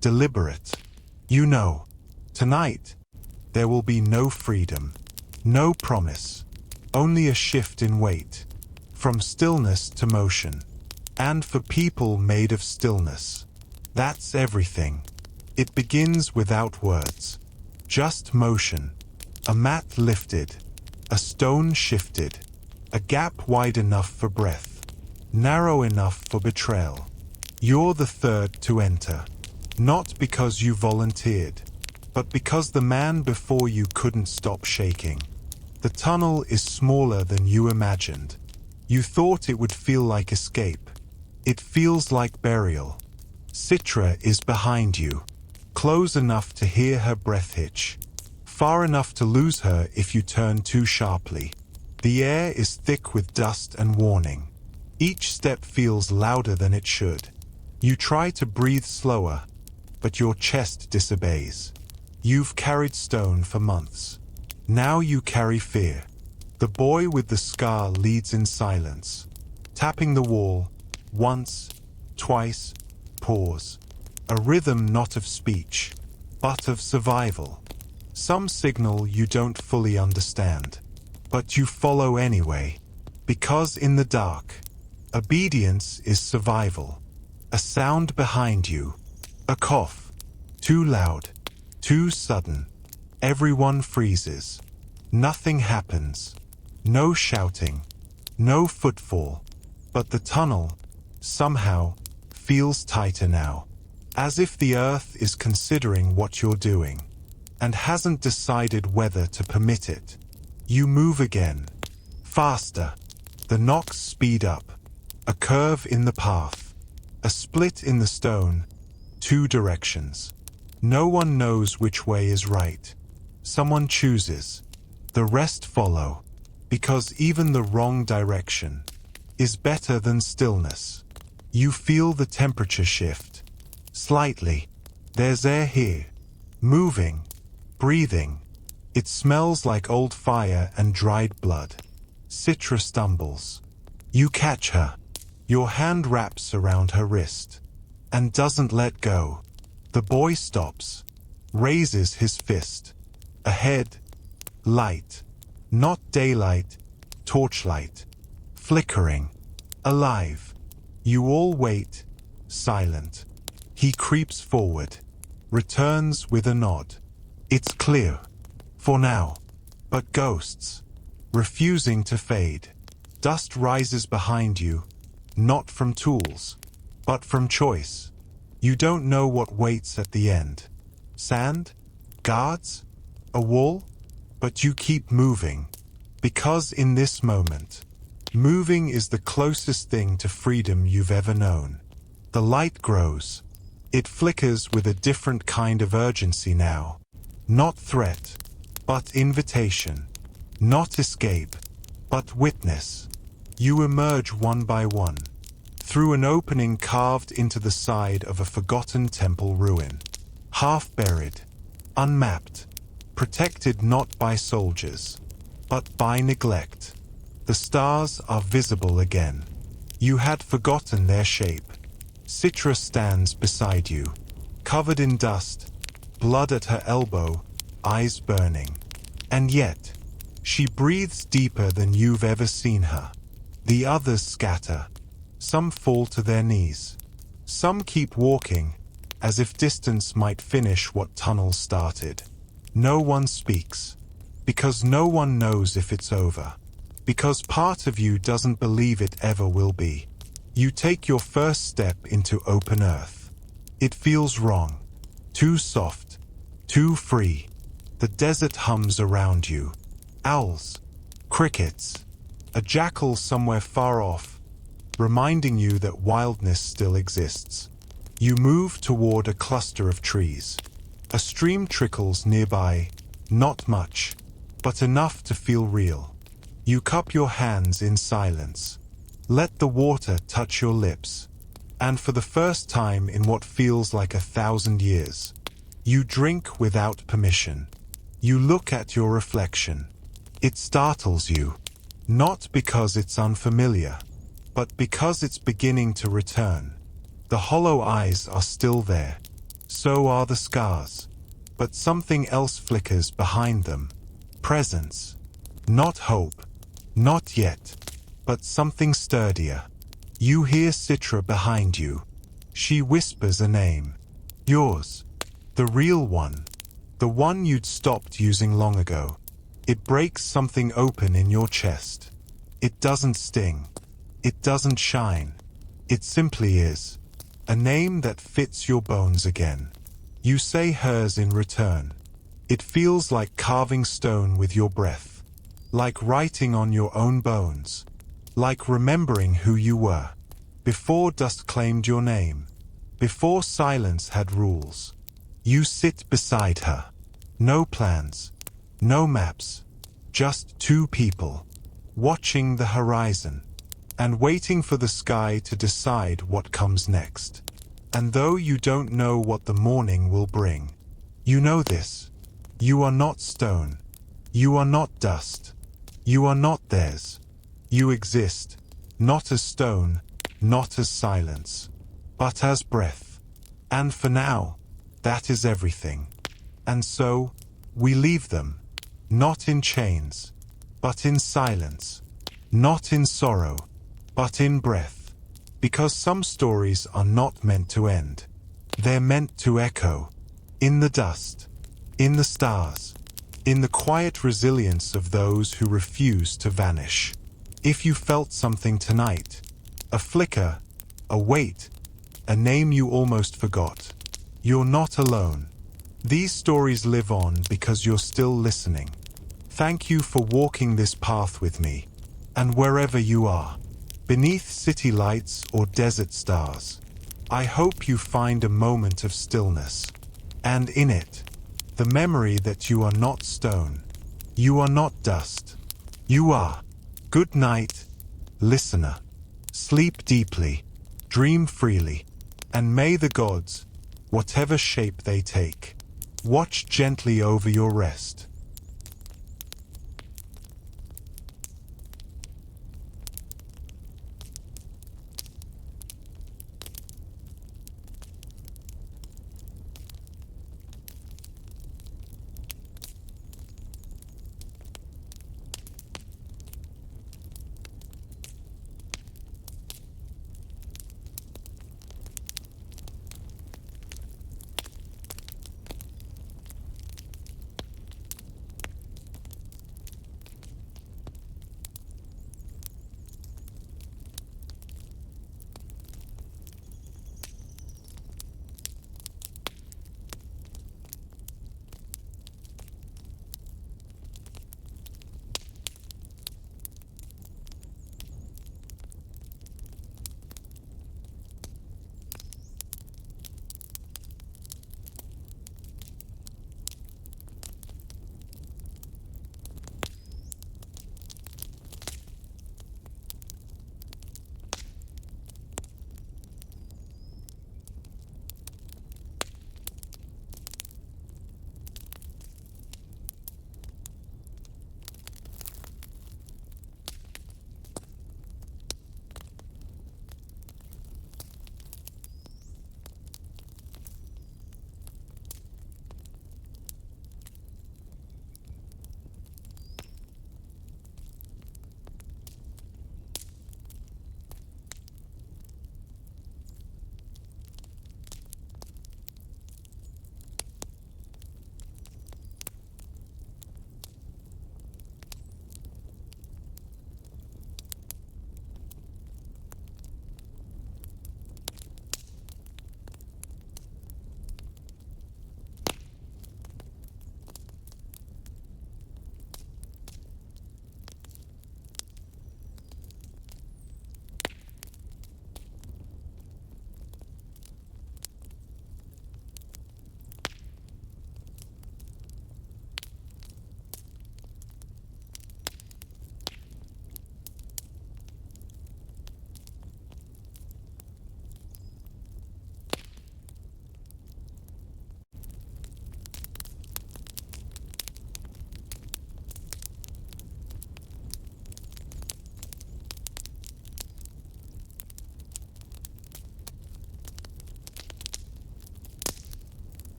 deliberate. You know, tonight, there will be no freedom, no promise, only a shift in weight, from stillness to motion. And for people made of stillness, that's everything. It begins without words, just motion. A mat lifted, a stone shifted, a gap wide enough for breath, narrow enough for betrayal. You're the third to enter, not because you volunteered, but because the man before you couldn't stop shaking. The tunnel is smaller than you imagined. You thought it would feel like escape. It feels like burial. Citra is behind you, close enough to hear her breath hitch. Far enough to lose her if you turn too sharply. The air is thick with dust and warning. Each step feels louder than it should. You try to breathe slower, but your chest disobeys. You've carried stone for months. Now you carry fear. The boy with the scar leads in silence, tapping the wall, once, twice, pause. A rhythm not of speech, but of survival. Some signal you don't fully understand, but you follow anyway, because in the dark, obedience is survival. A sound behind you, a cough, too loud, too sudden. Everyone freezes. Nothing happens. No shouting, no footfall, but the tunnel, somehow, feels tighter now, as if the earth is considering what you're doing, and hasn't decided whether to permit it. You move again. Faster. The knocks speed up. A curve in the path. A split in the stone. 2 directions. No one knows which way is right. Someone chooses. The rest follow. Because even the wrong direction is better than stillness. You feel the temperature shift. Slightly. There's air here. Moving. Breathing. It smells like old fire and dried blood. Citra stumbles. You catch her. Your hand wraps around her wrist. And doesn't let go. The boy stops. Raises his fist. Ahead. Light. Not daylight. Torchlight. Flickering. Alive. You all wait. Silent. He creeps forward. Returns with a nod. It's clear. For now. But ghosts. Refusing to fade. Dust rises behind you. Not from tools. But from choice. You don't know what waits at the end. Sand? Guards? A wall? But you keep moving. Because in this moment, moving is the closest thing to freedom you've ever known. The light grows. It flickers with a different kind of urgency now. Not threat, but invitation. Not escape, but witness. You emerge one by one, through an opening carved into the side of a forgotten temple ruin. Half buried, unmapped, protected not by soldiers, but by neglect. The stars are visible again. You had forgotten their shape. Citra stands beside you, covered in dust, blood at her elbow, eyes burning. And yet, she breathes deeper than you've ever seen her. The others scatter. Some fall to their knees. Some keep walking, as if distance might finish what tunnels started. No one speaks, because no one knows if it's over. Because part of you doesn't believe it ever will be. You take your first step into open earth. It feels wrong. Too soft. Too free. The desert hums around you. Owls. Crickets. A jackal somewhere far off, reminding you that wildness still exists. You move toward a cluster of trees. A stream trickles nearby, not much, but enough to feel real. You cup your hands in silence. Let the water touch your lips. And for the first time in what feels like 1,000 years, you drink without permission. You look at your reflection. It startles you, not because it's unfamiliar, but because it's beginning to return. The hollow eyes are still there. So are the scars. But something else flickers behind them. Presence. Not hope. Not yet. But something sturdier. You hear Citra behind you. She whispers a name. Yours. The real one. The one you'd stopped using long ago. It breaks something open in your chest. It doesn't sting. It doesn't shine. It simply is. A name that fits your bones again. You say hers in return. It feels like carving stone with your breath. Like writing on your own bones. Like remembering who you were. Before dust claimed your name. Before silence had rules. You sit beside her. No plans. No maps. Just two people. Watching the horizon. And waiting for the sky to decide what comes next. And though you don't know what the morning will bring, you know this. You are not stone. You are not dust. You are not theirs. You exist, not as stone, not as silence, but as breath. And for now, that is everything. And so, we leave them, not in chains, but in silence, not in sorrow, but in breath. Because some stories are not meant to end. They're meant to echo. In the dust. In the stars. In the quiet resilience of those who refuse to vanish. If you felt something tonight, a flicker, a weight, a name you almost forgot, you're not alone. These stories live on because you're still listening. Thank you for walking this path with me. And wherever you are, beneath city lights or desert stars, I hope you find a moment of stillness. And in it, the memory that you are not stone. You are not dust. You are. Good night, listener. Sleep deeply, dream freely, and may the gods, whatever shape they take, watch gently over your rest.